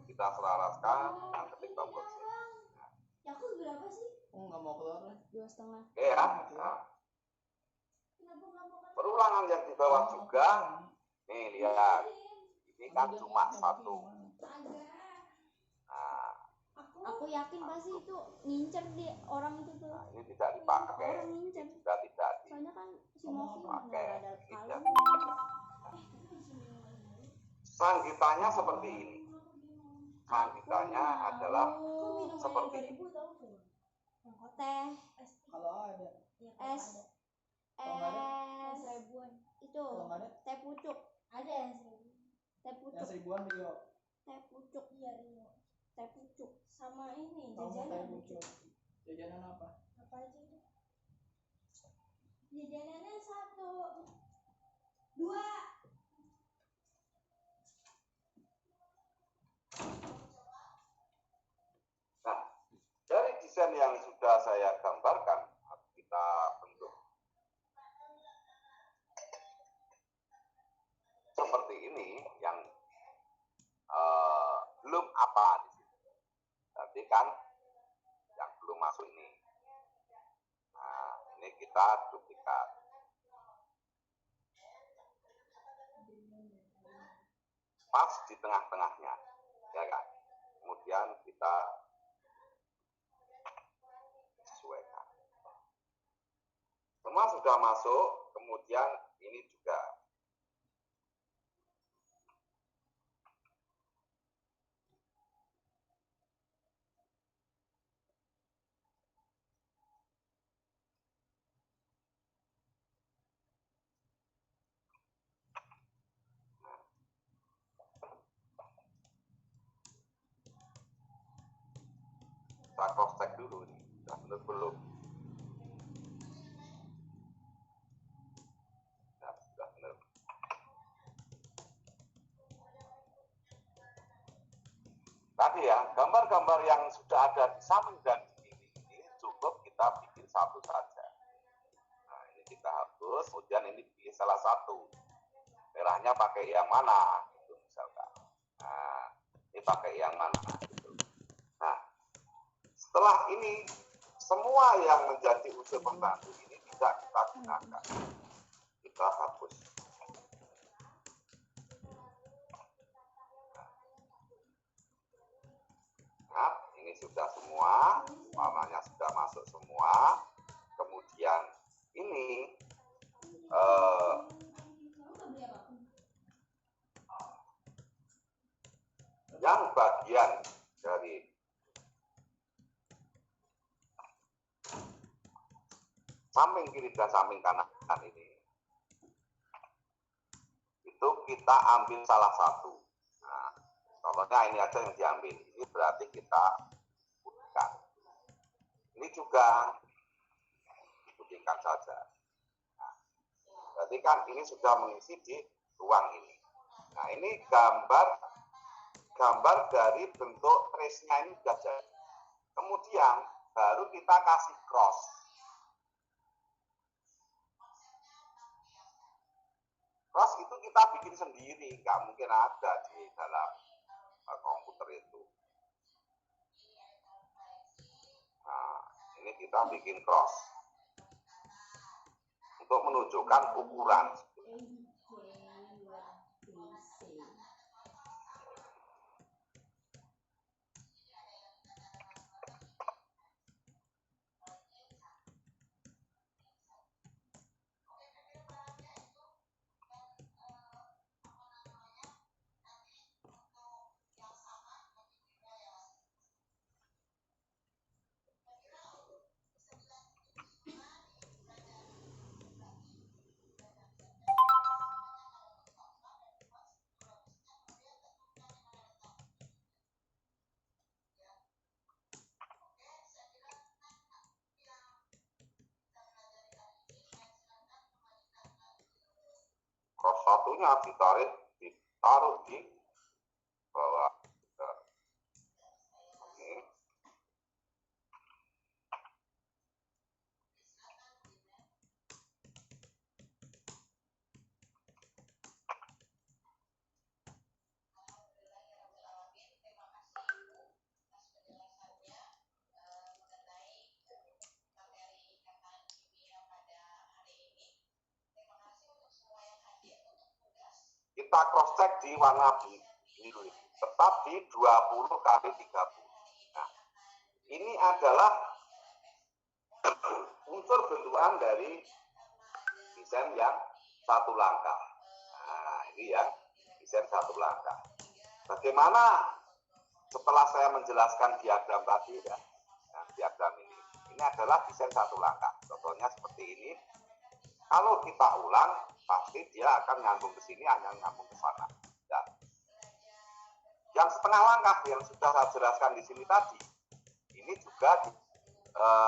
kita selaraskan dengan ketik tombol shift. Yakult berapa sih? Oh, nggak mau keluar lah. 2,5. Oke ya. Nah, Kenapa nggak mau kan? perulangan yang di bawah juga, nih lihat, ini kan cuma satu. Nah, Aku yakin pasti itu ngincer di orang itu tuh. nah, ini tidak dipakai, Orang ini ngincer. juga tidak Soalnya kan si Moki dipakai. nggak ada Ini kalung. Sanggitanya seperti ini. Sanggitanya adalah seperti ini. Teh Kalau ada. es Kalau nggak ada? es ribuan itu Kalau nggak ada? teh pucuk ada yang teh Yang pucuk 1000-an Rio. teh pucuk iya Rio teh pucuk sama ini Kamu teh jajanan lucu. Jajanan apa? apa aja itu jajanannya 1 2 Nah, dari desain yang sudah saya gambarkan, kita bentuk seperti ini yang belum apa di sini. Berarti kan yang belum masuk ini. Nah, ini kita duplikat. Pas di tengah-tengahnya, ya kan? Kemudian kita sesuaikan. Semua sudah masuk, kemudian ini juga. Kita cross check dulu nih, sudah benar belum? Nah, sudah benar. Tadi ya, gambar-gambar yang sudah ada di samping dan di kiri ini cukup kita bikin satu saja. Nah, ini kita hapus, kemudian ini pilih salah satu. Merahnya pakai yang mana? Gitu misalkan. Nah, ini pakai yang mana? Gitu. Nah, setelah ini, semua yang menjadi unsur pembantu ini tidak kita gunakan. Kita hapus. Nah, ini sudah semua, warnanya sudah masuk semua. Kemudian ini yang bagian dari samping kiri dan samping kanan ini, itu kita ambil salah satu. Nah, contohnya ini aja yang diambil. Ini berarti kita putihkan. Ini juga diputihkan saja. Nah, berarti kan ini sudah mengisi di ruang ini. Nah, ini gambar dari bentuk trace-nya ini sudah jadi. Kemudian baru kita kasih cross. Cross itu kita bikin sendiri, nggak mungkin ada di dalam komputer itu. Nah, ini kita bikin cross untuk menunjukkan ukuran. Cross satunya ditaruh di bawah. Oke. kita cross check di warna biru, tetap di 20 kali 30. Nah, ini adalah unsur bentukan dari desain yang satu langkah. Nah, ini yang desain satu langkah. Bagaimana setelah saya menjelaskan diagram tadi ya, nah, diagram ini adalah desain satu langkah. Contohnya seperti ini. Kalau kita ulang, pasti dia akan nyambung ke sini, akan nyambung ke sana. Ya. Yang setengah langkah yang sudah saya jelaskan di sini tadi, ini juga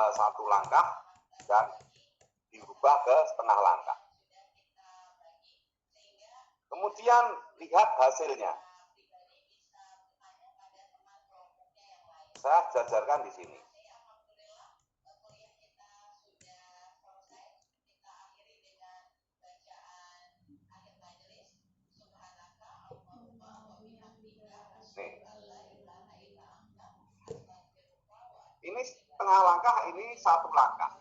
satu langkah dan dirubah ke setengah langkah. Kemudian lihat hasilnya. Saya jajarkan di sini. Nih. Ini setengah langkah, ini satu langkah.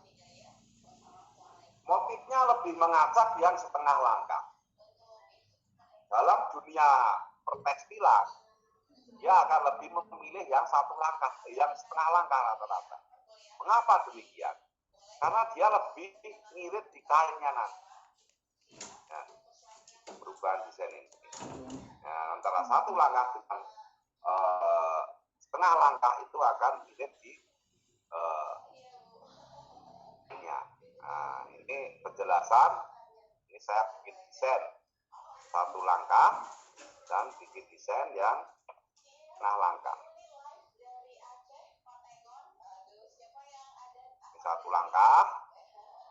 Motifnya lebih mengacak yang setengah langkah. Dalam dunia pertekstilan, dia akan lebih memilih yang satu langkah, yang setengah langkah rata-rata. Mengapa demikian? Karena dia lebih ngirit di kainnya nanti. Nah, perubahan desain ini. Nah, antara satu langkah dengan setengah langkah itu akan ngirit di Nah, ini penjelasan. Ini saya bikin desain satu langkah dan bikin desain yang setengah langkah. Ini satu langkah,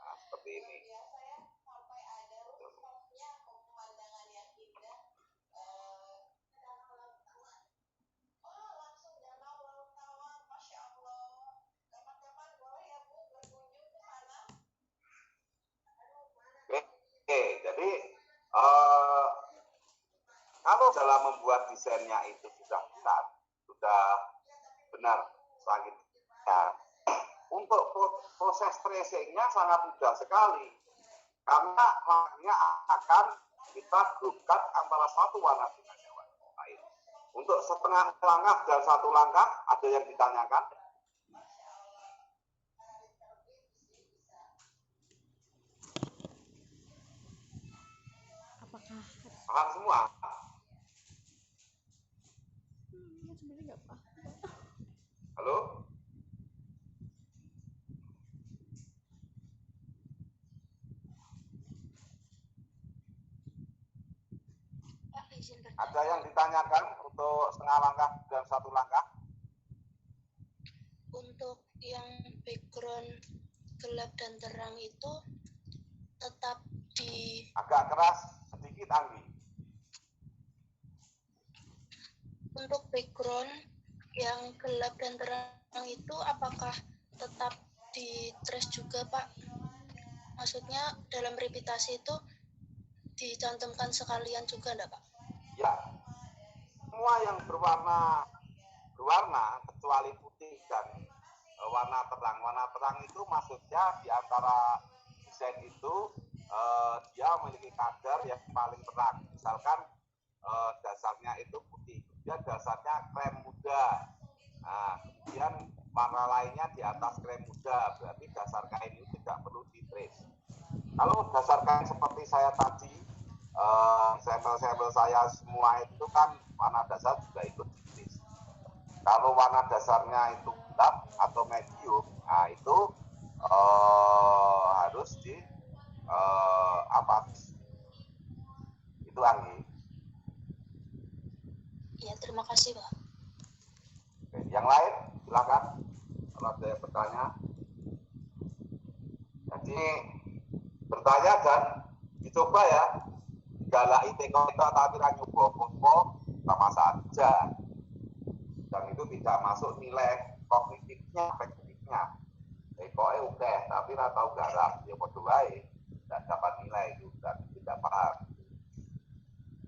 nah, seperti ini. Oke, jadi kalau dalam membuat desainnya itu sudah benar selanjutnya. Untuk proses tracingnya sangat mudah sekali, karena makanya akan kita grupkan antara satu warna dengan yang lain. Untuk setengah langkah dan satu langkah, ada yang ditanyakan? Apakah Paham semua? sebenarnya nggak paham. Halo? Ada yang ditanyakan untuk setengah langkah dan satu langkah? Untuk yang background gelap dan terang itu tetap di Agak keras sedikit, Anggi. untuk background yang gelap dan terang itu apakah tetap di trace juga, Pak? Maksudnya dalam repitasi itu dicantumkan sekalian juga enggak, Pak? Ya, semua yang berwarna kecuali putih dan warna terang. Warna terang itu maksudnya di antara desain itu dia memiliki kadar yang paling terang. Misalkan dasarnya itu putih, kemudian dasarnya krem muda. Nah, kemudian warna lainnya di atas krem muda, berarti dasar kain itu tidak perlu di-trace. Kalau dasar kain seperti saya tadi, sampel-sampel saya semua itu kan warna dasar juga ikut di-trace. Kalau warna dasarnya itu gelap atau medium, nah itu harus di itu Anggi. Ya, terima kasih, Pak. Oke, yang lain silakan kalau ada yang bertanya. Jadi bertanya dan dicoba ya. Galak teko tapi ra nyoba apa sama saja. Dan itu tidak masuk nilai kognitifnya, afektifnya. Tekoke oke, tapi ra tau garap, ya padha wae. Tidak dapat nilai itu dan tidak paham.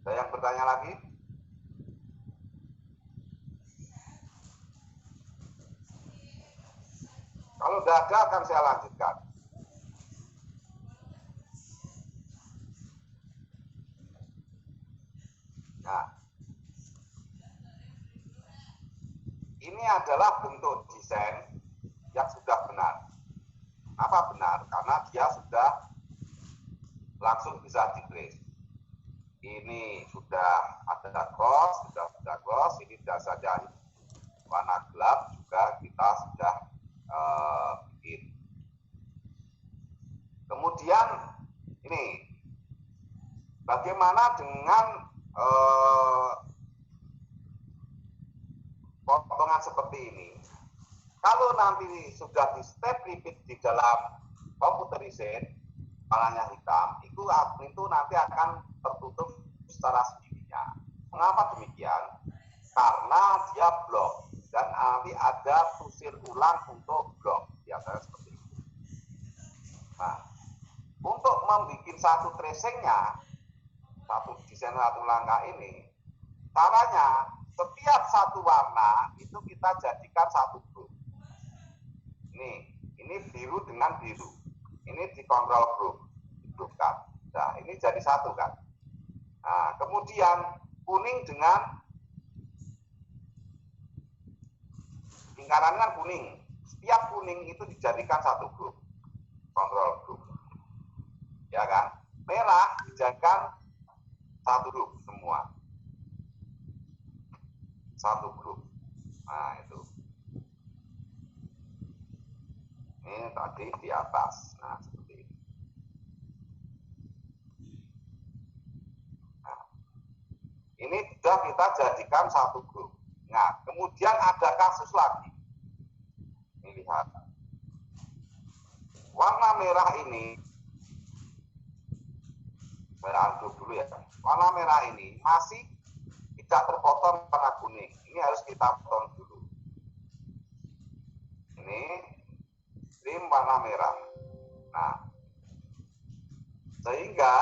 Ada yang bertanya lagi? Kalau tidak ada akan saya lanjutkan. Nah, ini adalah bentuk desain yang sudah benar. Apa benar? Karena dia sudah langsung bisa di-trace. Ini sudah ada gloss, sudah gloss. Ini sudah saja warna gelap juga kita sudah bikin. Kemudian ini bagaimana dengan potongan seperti ini? Kalau nanti sudah di step repeat di dalam computerized, warnanya hitam, itu nanti akan tertutup secara sendirinya. Mengapa demikian? Karena dia blok dan nanti ada tusir ulang untuk blok, biasanya seperti itu. Nah, untuk membuat satu tracingnya, satu desain satu langkah ini, caranya setiap satu warna itu kita jadikan satu grup. Ini biru dengan biru. Ini dikontrol grup kan. Nah, ini jadi satu kan. Nah, kemudian kuning dengan lingkaran kan kuning. Setiap kuning itu dijadikan satu grup. Kontrol grup. Ya kan? Merah dijadikan satu grup semua. Satu grup. Nah, itu. Ini tadi di atas. Nah, seperti ini. Nah, ini sudah kita jadikan satu grup. Nah, kemudian ada kasus lagi. Ini lihat. Warna merah ini, saya aduk dulu ya. Warna merah ini masih tidak terpotong warna kuning. Ini harus kita potong dulu. Ini trim warna merah. Nah, sehingga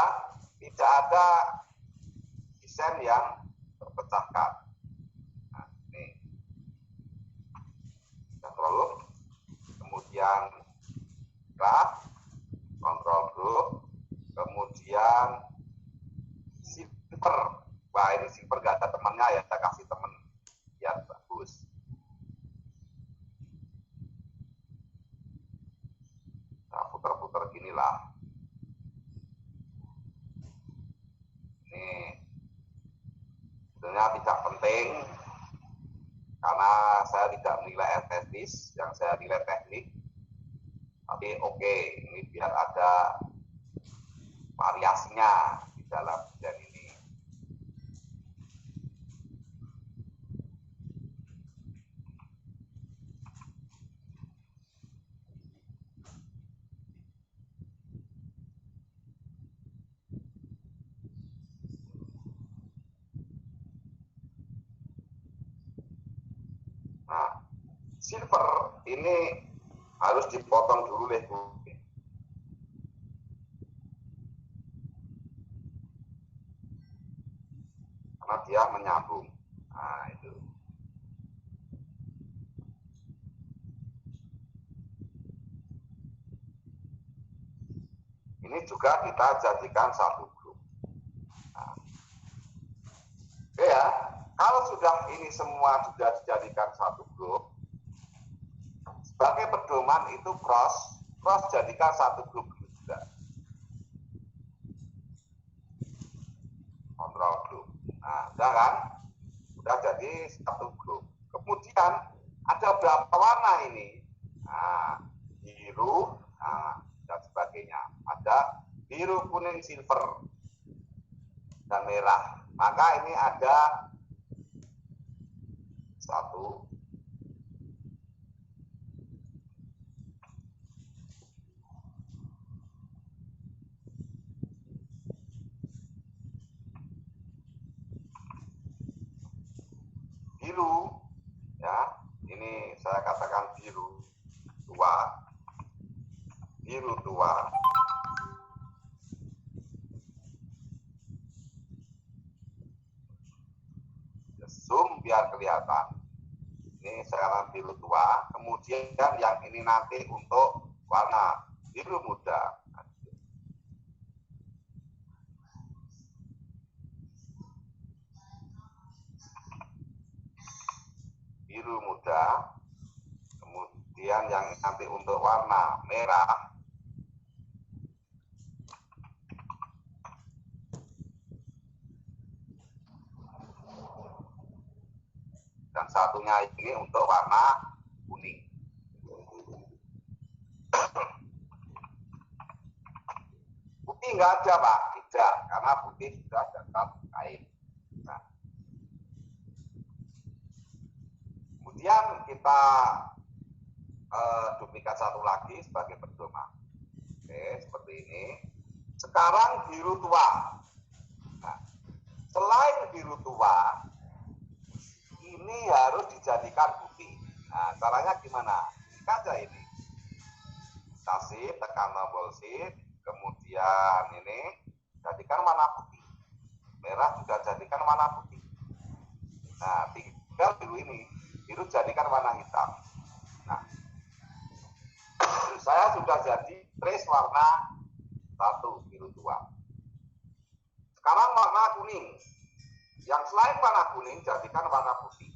tidak ada desain yang terpecahkan. Nah, ini kontrol, kemudian kontrol group, kemudian silver. Wah, ini silver gak ada temannya ya, saya kasih teman biar bagus. Nah, putar-putar gini lah. Ini sebenarnya tidak penting karena saya tidak menilai estetis, yang saya nilai teknik. Tapi oke, ini biar ada variasinya di dalam desain ini. Nah, silver ini harus dipotong dulu deh. Karena dia menyambung. Nah, itu. Ini juga kita jadikan satu grup. Nah. Oke ya, kalau sudah ini semua sudah dijadikan satu grup, sebagai pedoman itu cross jadikan satu grup juga. Kontrol grup. Nah, udah kan? Udah jadi satu grup. Kemudian ada berapa warna ini? Nah, biru, nah, dan sebagainya. Ada biru, kuning, silver, dan merah. Maka ini ada satu, biru, ya, ini saya katakan biru tua, zoom biar kelihatan. Ini saya biru tua, kemudian yang ini nanti untuk warna biru muda. biru muda, kemudian yang nanti untuk warna merah, dan satunya ini untuk warna kuning. Putih nggak ada Pak, tidak, karena putih sudah dalam kain. Nah, kemudian kita duplikat satu lagi sebagai pedoman. Oke, seperti ini. Sekarang biru tua. Nah, selain biru tua, ini harus dijadikan putih. Nah, caranya gimana? Ini aja ini. Kita shift, tekan tombol shift, kemudian ini jadikan warna putih. Merah juga jadikan warna putih. Nah, tinggal biru ini, biru jadikan warna hitam. Nah, saya sudah jadi trace warna 1 biru tua. Sekarang warna kuning. Yang selain warna kuning jadikan warna putih.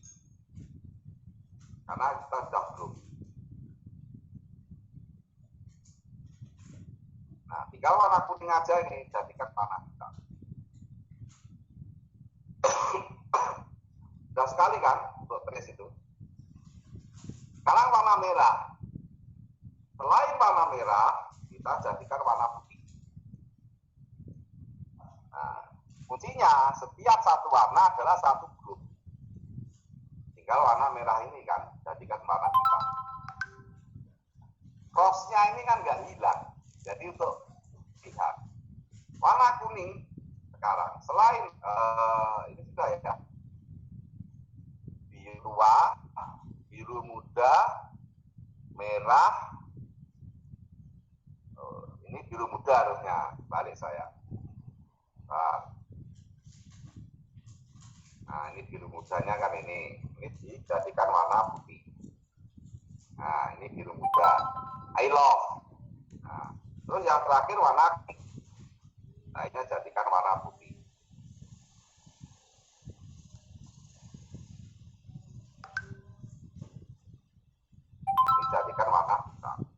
Karena kita sudah belum. Nah, tinggal warna kuning aja ini jadikan warna hitam. Sudah sekali kan untuk trace itu. Sekarang warna merah. Selain warna merah, kita jadikan warna putih. Nah, kuncinya setiap satu warna adalah satu grup. Tinggal warna merah ini kan jadikan warna hitam. Cross-nya ini kan nggak hilang. Jadi untuk lihat warna kuning sekarang selain ini sudah ya, biru tua, biru muda, merah. Ini biru muda harusnya, balik saya. Nah, ini biru mudanya kan ini dijadikan warna putih. Nah, ini biru muda, I love. Nah, terus yang terakhir warna pink. Nah, ini jadikan warna putih. Ini jadikan warna hitam.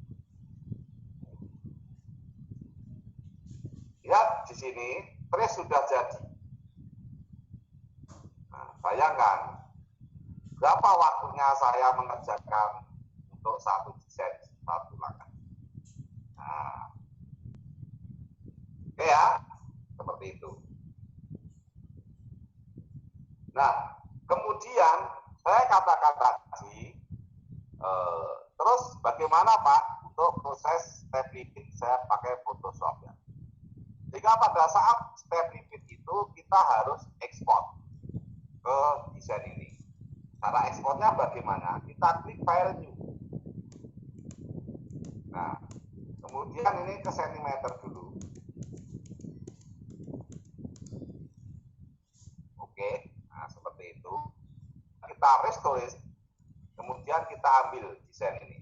Lihat di sini, trace sudah jadi. Nah, bayangkan berapa waktunya saya mengerjakan untuk satu desain, satu langkah. Nah, oke ya, seperti itu. Nah, kemudian saya katakan tadi, terus bagaimana Pak untuk proses step repeat? Saya pakai Photoshop ya. Jika pada saat step repeat itu kita harus ekspor ke desain ini. Cara ekspornya bagaimana? Kita klik file new. Nah, kemudian ini ke sentimeter dulu. Oke, nah seperti itu. Kita restore, kemudian kita ambil desain ini.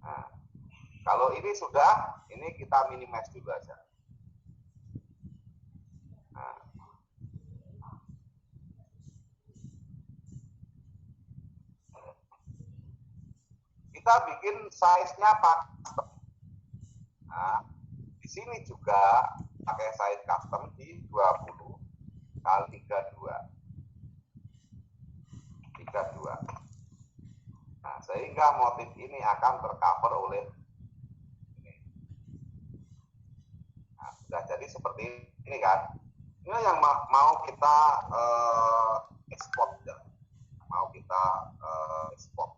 Nah, kalau ini sudah, ini kita minimize dulu aja. Nah, kita bikin size-nya custom. Nah, di sini juga pakai size custom di 20 kali 32. Nah, sehingga motif ini akan tercover oleh ini. Nah, sudah jadi seperti ini kan. Ini yang mau kita ekspor ya. Mau kita ekspor.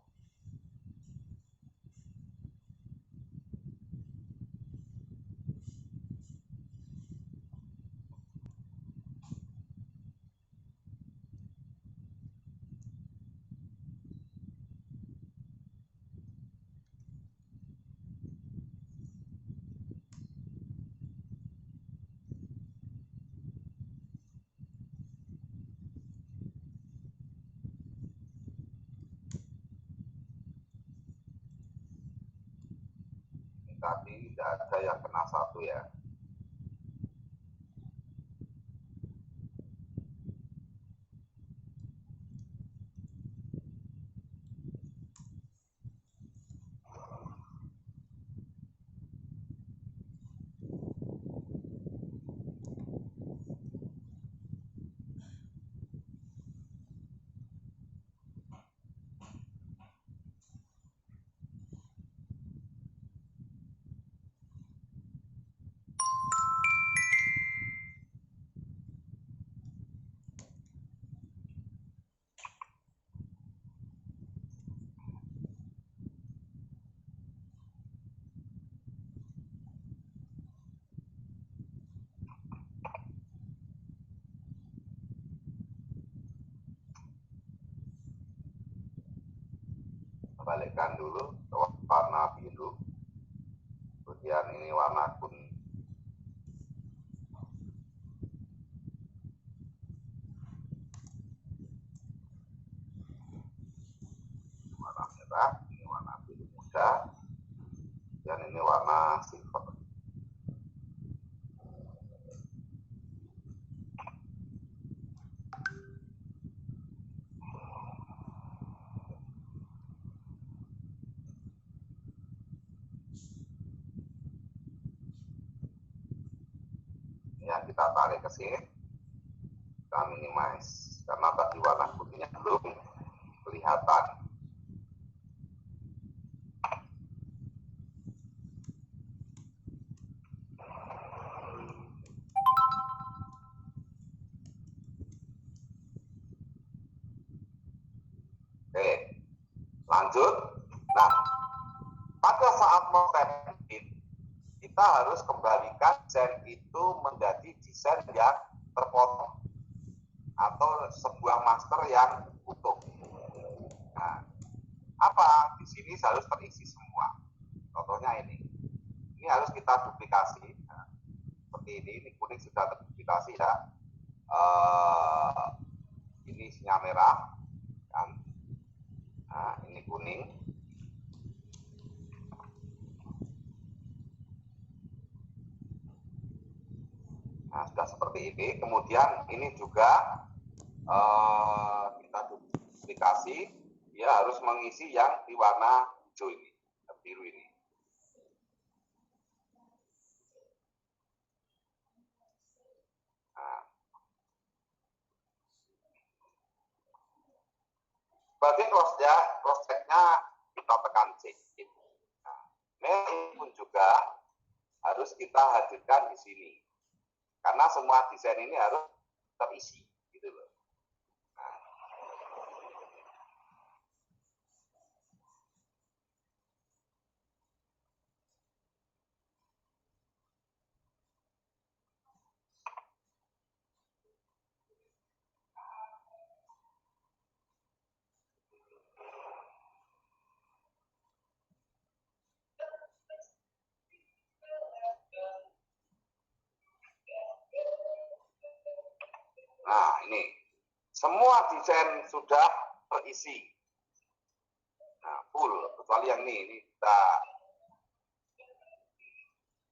Tadi tidak ada yang kena satu ya. Balikkan dulu ke warna biru, kemudian ini warna kuning. Warna merah, ini warna biru muda, dan ini warna silver. Yang kita tarik ke sini, kita minimize karena tadi warna putihnya belum kelihatan. Oke, lanjut. Nah, pada saat mau template, kita harus kembalikan desain itu menjadi desain yang terpotong atau sebuah master yang utuh. Nah, apa? Di sini harus terisi semua. Contohnya ini. Ini harus kita duplikasi. Nah, seperti ini kuning sudah terduplikasi ya. Ini isinya merah, kan? Nah, ini kuning. Nah, sudah seperti ini. Kemudian ini juga kita duplikasi, dia harus mengisi yang di warna hijau ini, biru ini. Nah, sebagai cross-check-nya kita tekan C. Nah, ini pun juga harus kita hadirkan di sini. Karena semua desain ini harus terisi, gitu loh. Nah, ini semua desain sudah terisi. Nah, full, kecuali yang ini kita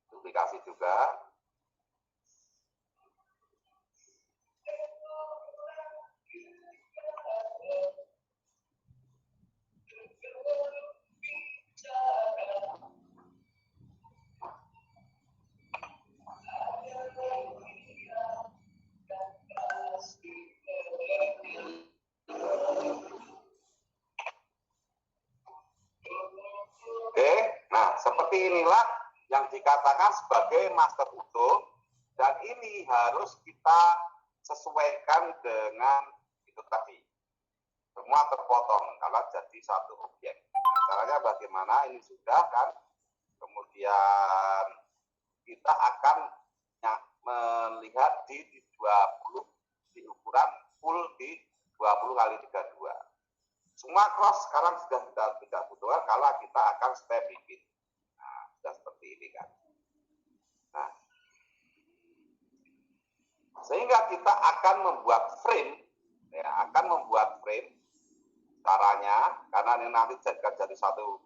duplikasi juga. Oke, nah seperti inilah yang dikatakan sebagai master utuh, dan ini harus kita sesuaikan dengan itu tadi. Semua terpotong kalau jadi satu objek. Nah, caranya bagaimana? Ini sudah kan. Kemudian kita akan melihat di 20 di ukuran full di 20 kali 32. Semua cross sekarang sudah tidak butuh kalau kita akan step bikin. Nah, sudah seperti ini kan. Nah, sehingga kita akan membuat frame, ya, akan membuat frame. Caranya, karena ini nanti jadi satu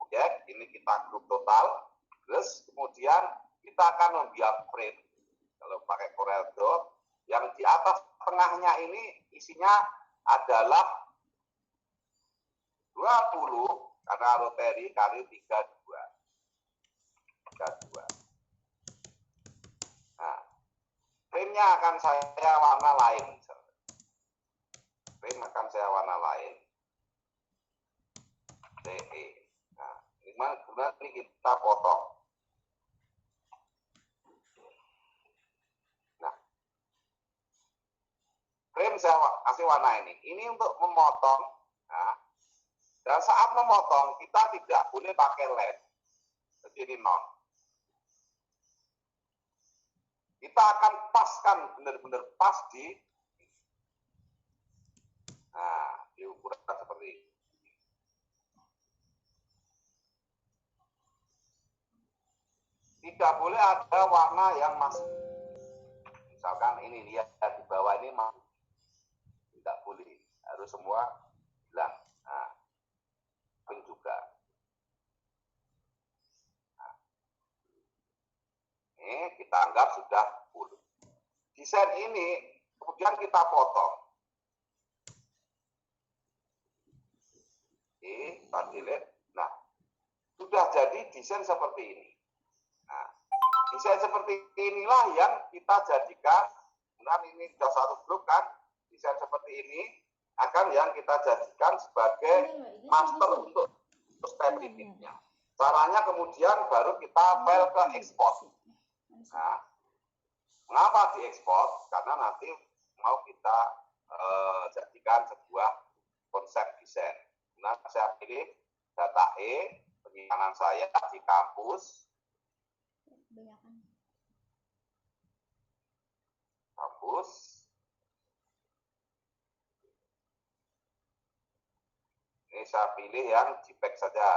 objek, ini kita grup total, terus kemudian kita akan membuat frame. Kalau pakai Corel Draw, yang di atas tengahnya ini isinya adalah 20 karena rotary kali 32. Nah, frame-nya akan saya warna lain. Frame akan saya warna lain. CE. Nah, ini kita potong. Nah, frame saya kasih warna ini. Ini untuk memotong. Nah, dan saat memotong, kita tidak boleh pakai led. Jadi ini non. Kita akan paskan benar-benar pas di nah, di ukuran seperti ini. tidak boleh ada warna yang masih, misalkan ini lihat di bawah ini masih, tidak boleh, harus semua hilang. Nah, pink juga. Nah, ini kita anggap sudah full. Desain ini kemudian kita potong. Oke, kita delete. Nah, sudah jadi desain seperti ini. Nah, desain seperti inilah yang kita jadikan. Nah, ini sudah satu grup kan, desain seperti ini akan yang kita jadikan sebagai master untuk step repeat-nya. Caranya kemudian baru kita file ke export. Nah, mengapa diekspor? Karena nanti mau kita jadikan sebuah konsep desain. Nah, saya pilih data E, penyimpanan saya di kampus. Ini saya pilih yang JPEG saja.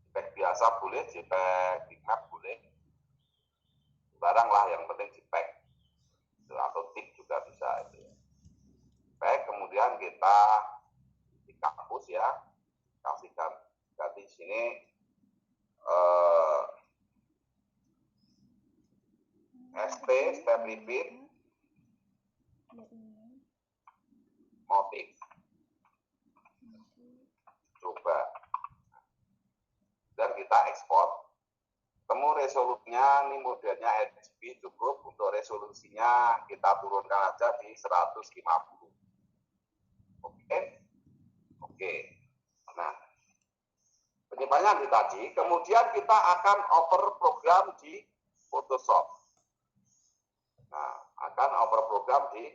JPEG biasa boleh, JPEG bitmap boleh. Barang lah, yang penting JPEG. Atau TIFF juga bisa itu. Baik, kemudian kita di kampus ya, kasih ganti di sini ST step repeat motif. Coba. Dan kita ekspor. Temu resolusinya, ini modelnya RGB cukup, untuk resolusinya kita turunkan aja di 150. Oke. Oke. Nah, penyimpanan di tadi, kemudian kita akan oper program di Photoshop. Nah, akan oper program di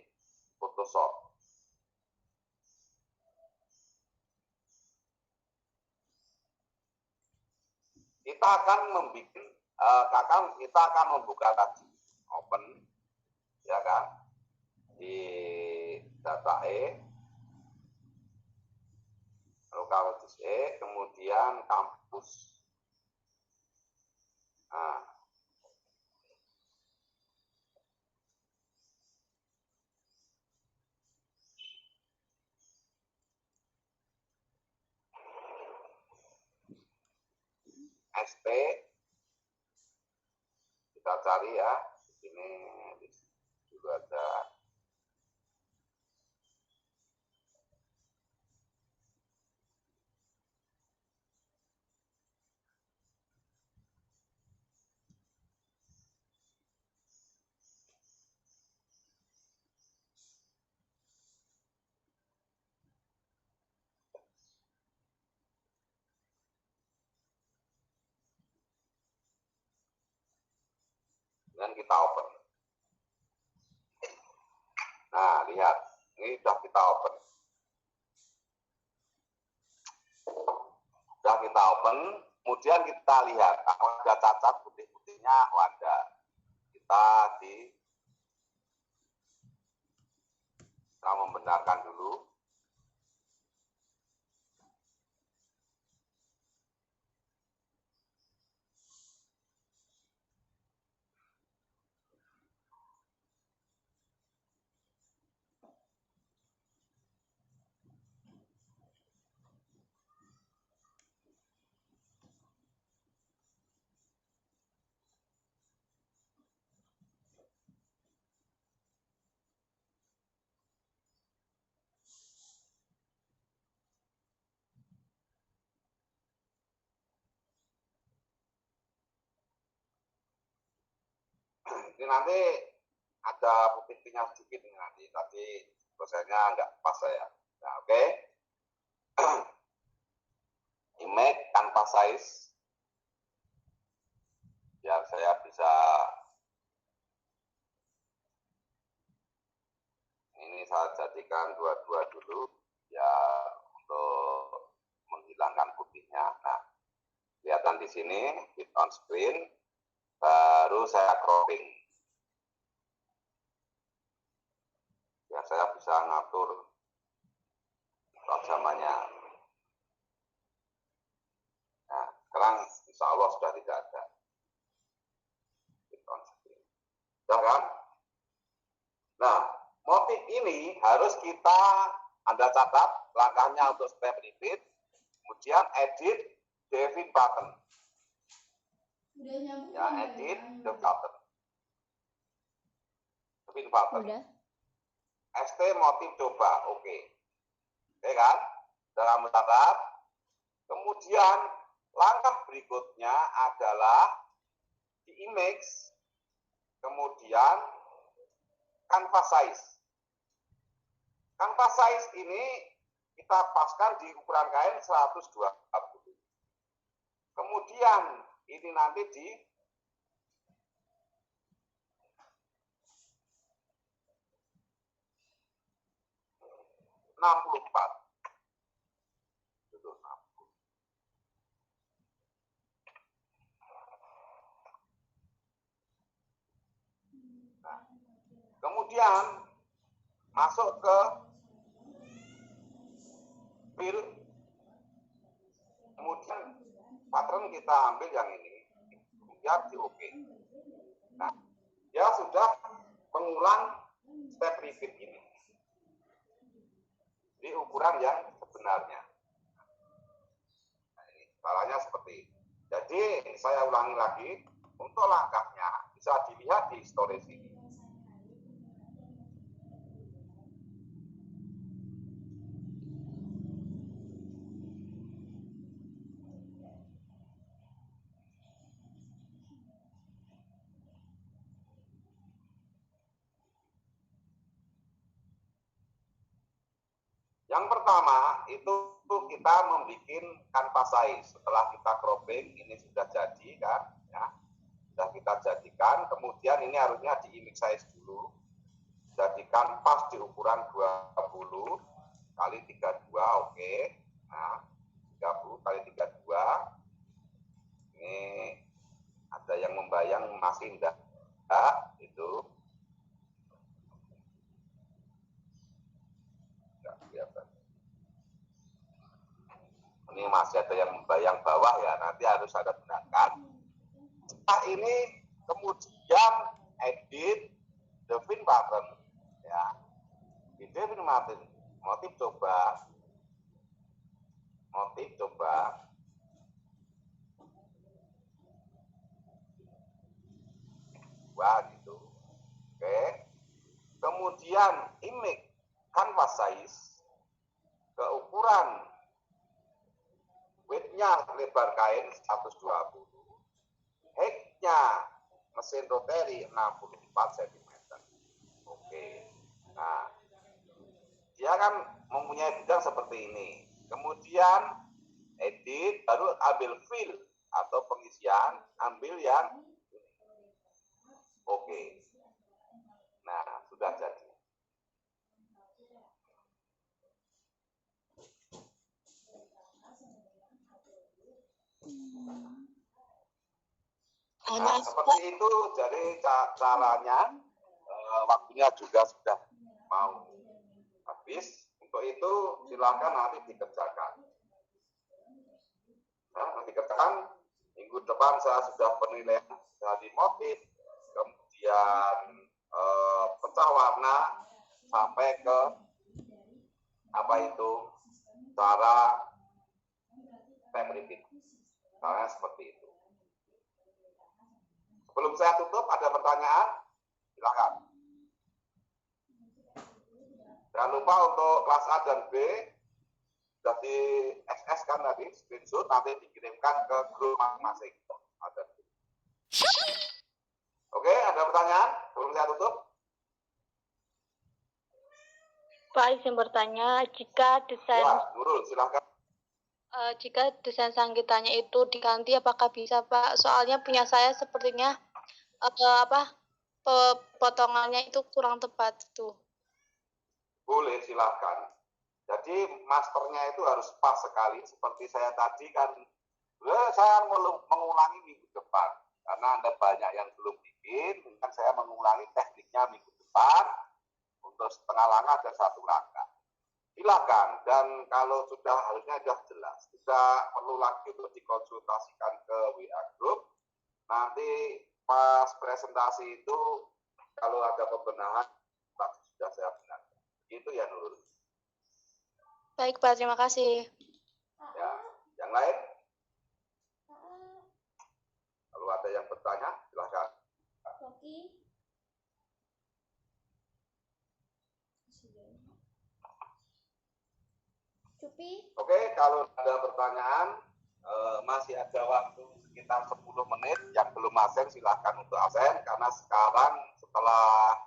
Photoshop. Kita akan membuka tadi open, ya kan, di data E, lokal disk E, kemudian kampus. Nah, ST kita cari ya, di sini dulu ada. Dan kita open. Nah, lihat, ini sudah kita open. Sudah kita open, kemudian kita lihat apakah ada cacat putih-putihnya, ada. Kita membenarkan dulu. Ini nanti ada putih-putihnya sedikit ini nanti. Tadi prosesnya nggak pas saya. Nah, oke. Image tanpa size. Biar saya bisa, ini saya jadikan 22 dulu ya, untuk menghilangkan putihnya. Nah, kelihatan di sini fit on screen. baru saya cropping. Ya, saya bisa ngatur tajamannya. Nah, sekarang insya Allah sudah tidak ada. Sudah kan? Nah, motif ini harus kita, Anda catat langkahnya untuk step repeat, kemudian edit, define button. Udah nyambung Ya, belum, edit, Mbak? the button. Define button. Udah. ST motif coba, oke. Oke kan? Sudah kamu catat. Kemudian langkah berikutnya adalah di image, kemudian canvas size. Canvas size ini kita paskan di ukuran kain 120. Kemudian ini nanti di 64. Itu 60. Nah, kemudian masuk ke fill, kemudian pattern kita ambil yang ini, biar di OK. Nah, dia sudah mengulang step repeat ini di ukuran yang sebenarnya. Nah, ini caranya seperti ini. Jadi saya ulangi lagi, untuk langkahnya bisa dilihat di storage ini. Yang pertama itu kita membuat canvas size. Setelah kita cropping, ini sudah jadi kan, ya. Sudah kita jadikan. Kemudian ini harusnya di image size dulu. Jadikan pas di ukuran 20 kali 32, oke. Nah, 30 kali 32. Ini ada yang membayang masih enggak? Itu. Ini masih ada yang membayang bawah ya, nanti harus ada gunakan. Setelah ini kemudian edit define button ya. Di define button motif coba. Wah gitu. Oke. Kemudian image canvas size ke ukuran width-nya lebar kain 120, height-nya mesin rotary 64 cm. Oke. Nah, dia kan mempunyai bidang seperti ini. Kemudian edit, baru ambil fill atau pengisian, ambil yang oke. Nah, sudah jadi. Nah, seperti itu jadi caranya. Waktunya juga sudah mau habis. Untuk itu silakan nanti dikerjakan. Nah, dikerjakan minggu depan saya sudah penilaian dari motif, kemudian pecah warna sampai ke apa itu cara step repeat. Caranya seperti itu. Sebelum saya tutup, ada pertanyaan? Silakan. Jangan lupa untuk kelas A dan B sudah di SS kan tadi, screenshot, nanti dikirimkan ke grup masing-masing. Oke, ada pertanyaan sebelum saya tutup? Pak, izin bertanya, jika desain Ya, Nurul, silakan. jika desain sangkitannya itu diganti, apakah bisa, Pak? Soalnya punya saya sepertinya potongannya itu kurang tepat tuh. Boleh, silakan. Jadi masternya itu harus pas sekali, seperti saya tadi kan, saya mengulangi minggu depan karena Anda banyak yang satu langkah. Silakan, dan kalau harusnya sudah jelas, tidak perlu lagi untuk dikonsultasikan ke WA Group. Nanti pas presentasi itu kalau ada pembenahan pasti sudah saya benarkan. Itu ya Nurul. Baik Pak, terima kasih. Ya, yang lain? Kalau ada yang bertanya, silakan. Rocky. Cupi. Oke, kalau ada pertanyaan, masih ada waktu sekitar 10 menit. Yang belum absen silahkan untuk absen, karena sekarang setelah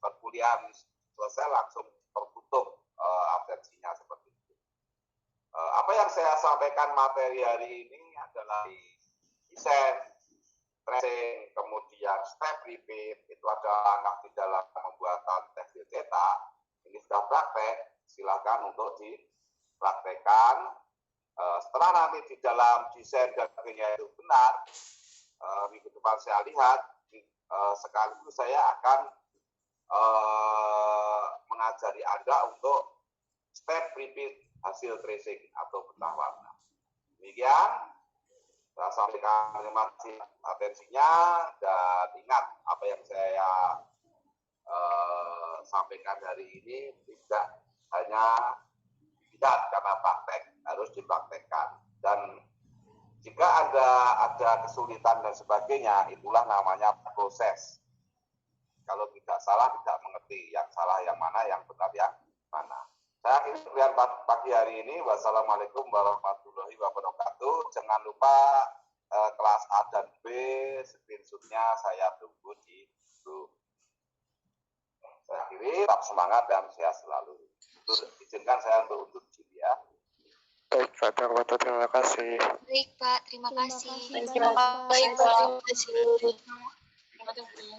perkuliahan selesai langsung tertutup absensinya seperti itu. Apa yang saya sampaikan materi hari ini adalah desain, tracing, kemudian step repeat, itu ada langkah di dalam pembuatan tekstil cetak. Ini sudah praktek, silakan untuk dipraktekkan. Setelah nanti di dalam desain dan sebagainya itu benar, minggu depan saya lihat, sekaligus saya akan mengajari Anda untuk step repeat hasil tracing atau benang warna. Demikian, saya sampaikan terima kasih atensinya, dan ingat apa yang saya sampaikan hari ini tidak hanya lihat karena praktek, harus dipraktekkan. Dan jika ada kesulitan dan sebagainya, itulah namanya proses. Kalau tidak salah, tidak mengerti yang salah yang mana, yang benar yang mana. Saya akhiri pilihan pagi hari ini. Wassalamualaikum warahmatullahi wabarakatuh. Jangan lupa kelas A dan B, screenshotnya saya tunggu di grup. Saya akhiri, tetap semangat dan sehat selalu. Izinkan saya untuk undur diri ya. Baik Pak Darwoto, terima kasih. Baik Pak, terima Terima kasih. kasih Terima banyak, kasih Pak. Pak. Terima kasih. Terima kasih.